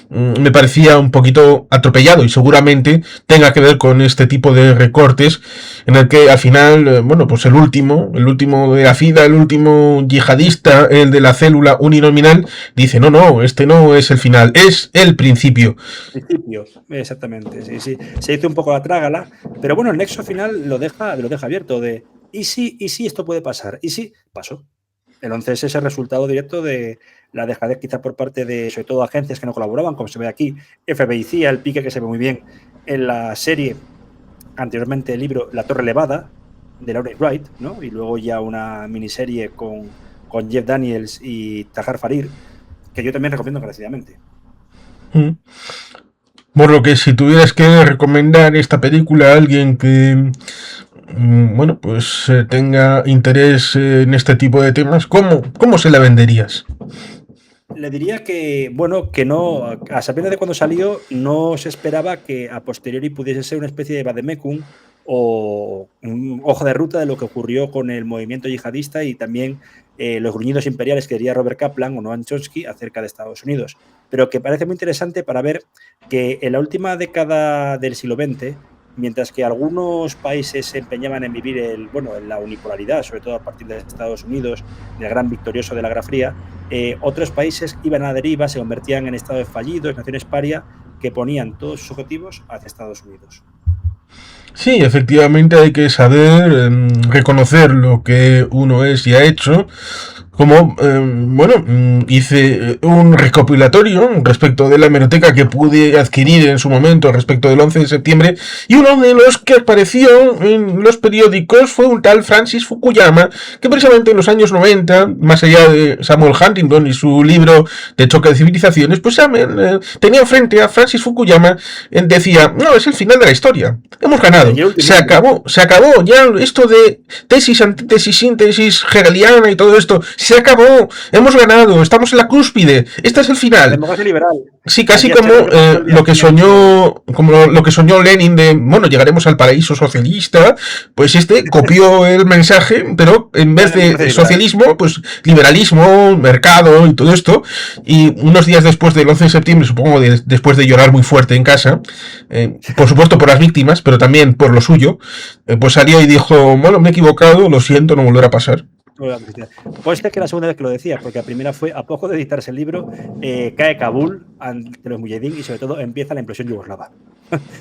me parecía un poquito atropellado, y seguramente tenga que ver con este tipo de recortes en el que al final, pues el último de la fila, el último yihadista, el de la célula uninominal, dice, no, este no es el final, es el principio. Principio, exactamente, sí. Se hizo un poco la trágala, pero bueno, el nexo final lo deja abierto de, ¿y si esto puede pasar? ¿Y si pasó? El 11S es el resultado directo de la dejadez quizá por parte de, sobre todo, agencias que no colaboraban, como se ve aquí, FBI, CIA, el pique que se ve muy bien en la serie, anteriormente el libro La Torre Levada, de Laura Wright, ¿no? Y luego ya una miniserie con Jeff Daniels y Tahar Farir, que yo también recomiendo encarecidamente. Por lo que si tuvieras que recomendar esta película a alguien que tenga interés en este tipo de temas, ¿cómo se la venderías? Le diría que no, a sabiendas de cuando salió, no se esperaba que a posteriori pudiese ser una especie de vademecum o un hoja de ruta de lo que ocurrió con el movimiento yihadista y también los gruñidos imperiales que diría Robert Kaplan o Noam Chomsky acerca de Estados Unidos. Pero que parece muy interesante para ver que en la última década del siglo XX, mientras que algunos países se empeñaban en vivir en la unipolaridad, sobre todo a partir de Estados Unidos, del gran victorioso de la Guerra Fría, otros países iban a la deriva, se convertían en estados fallidos, naciones paria, que ponían todos sus objetivos hacia Estados Unidos. Sí, efectivamente hay que saber reconocer lo que uno es y ha hecho, como, hice un recopilatorio respecto de la hemeroteca que pude adquirir en su momento respecto del 11 de septiembre, y uno de los que apareció en los periódicos fue un tal Francis Fukuyama, que precisamente en los años 90, más allá de Samuel Huntington y su libro de choque de civilizaciones, pues tenía frente a Francis Fukuyama, decía, no, es el final de la historia, hemos ganado, se acabó, ya esto de tesis, antítesis, síntesis hegeliana y todo esto, se acabó, hemos ganado, estamos en la cúspide, este es el final. Democracia liberal. Sí, casi como lo que soñó Lenin de, bueno, llegaremos al paraíso socialista, pues copió el mensaje, pero en vez de socialismo, pues liberalismo, mercado y todo esto, y unos días después del 11 de septiembre, supongo después de llorar muy fuerte en casa, por supuesto por las víctimas, pero también por lo suyo, pues salió y dijo, bueno, me he equivocado, lo siento, no volverá a pasar. Pues es que la segunda vez que lo decía, porque la primera fue a poco de editarse el libro, cae Kabul ante los Mujahideen y sobre todo empieza la implosión yugoslava.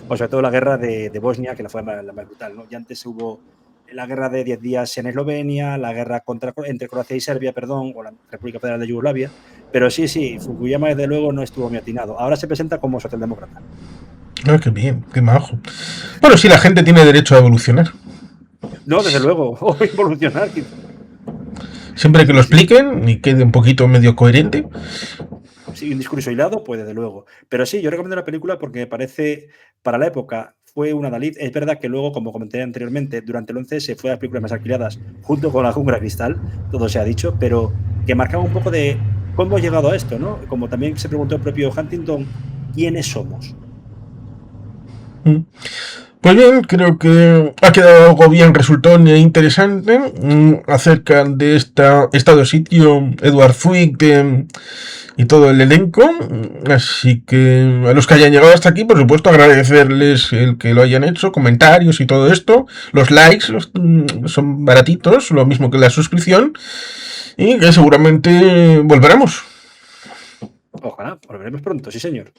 O sobre todo la guerra de Bosnia, que fue la más brutal, ¿no? Ya antes hubo la guerra de 10 días en Eslovenia, la guerra entre Croacia y Serbia, o la República Federal de Yugoslavia. Pero sí, Fukuyama desde luego no estuvo muy atinado. Ahora se presenta como socialdemócrata. Ah, qué bien, qué majo. Bueno, sí, la gente tiene derecho a evolucionar. No, desde luego, o evolucionar. Siempre que lo expliquen y quede un poquito medio coherente. Sí, un discurso hilado, pues desde luego. Pero sí, yo recomiendo la película porque me parece, para la época, fue una Dalí. Es verdad que luego, como comenté anteriormente, durante el 11 se fue a las películas más alquiladas junto con La Jungla de Cristal, todo se ha dicho, pero que marcaba un poco de cómo hemos llegado a esto, ¿no? Como también se preguntó el propio Huntington, ¿quiénes somos? Pues bien, creo que ha quedado algo bien resultón e interesante acerca de estado de sitio, Edward Zwick y todo el elenco. Así que a los que hayan llegado hasta aquí, por supuesto, agradecerles el que lo hayan hecho, comentarios y todo esto. Los likes son baratitos, lo mismo que la suscripción. Y que seguramente volveremos. Ojalá, volveremos pronto, sí señor.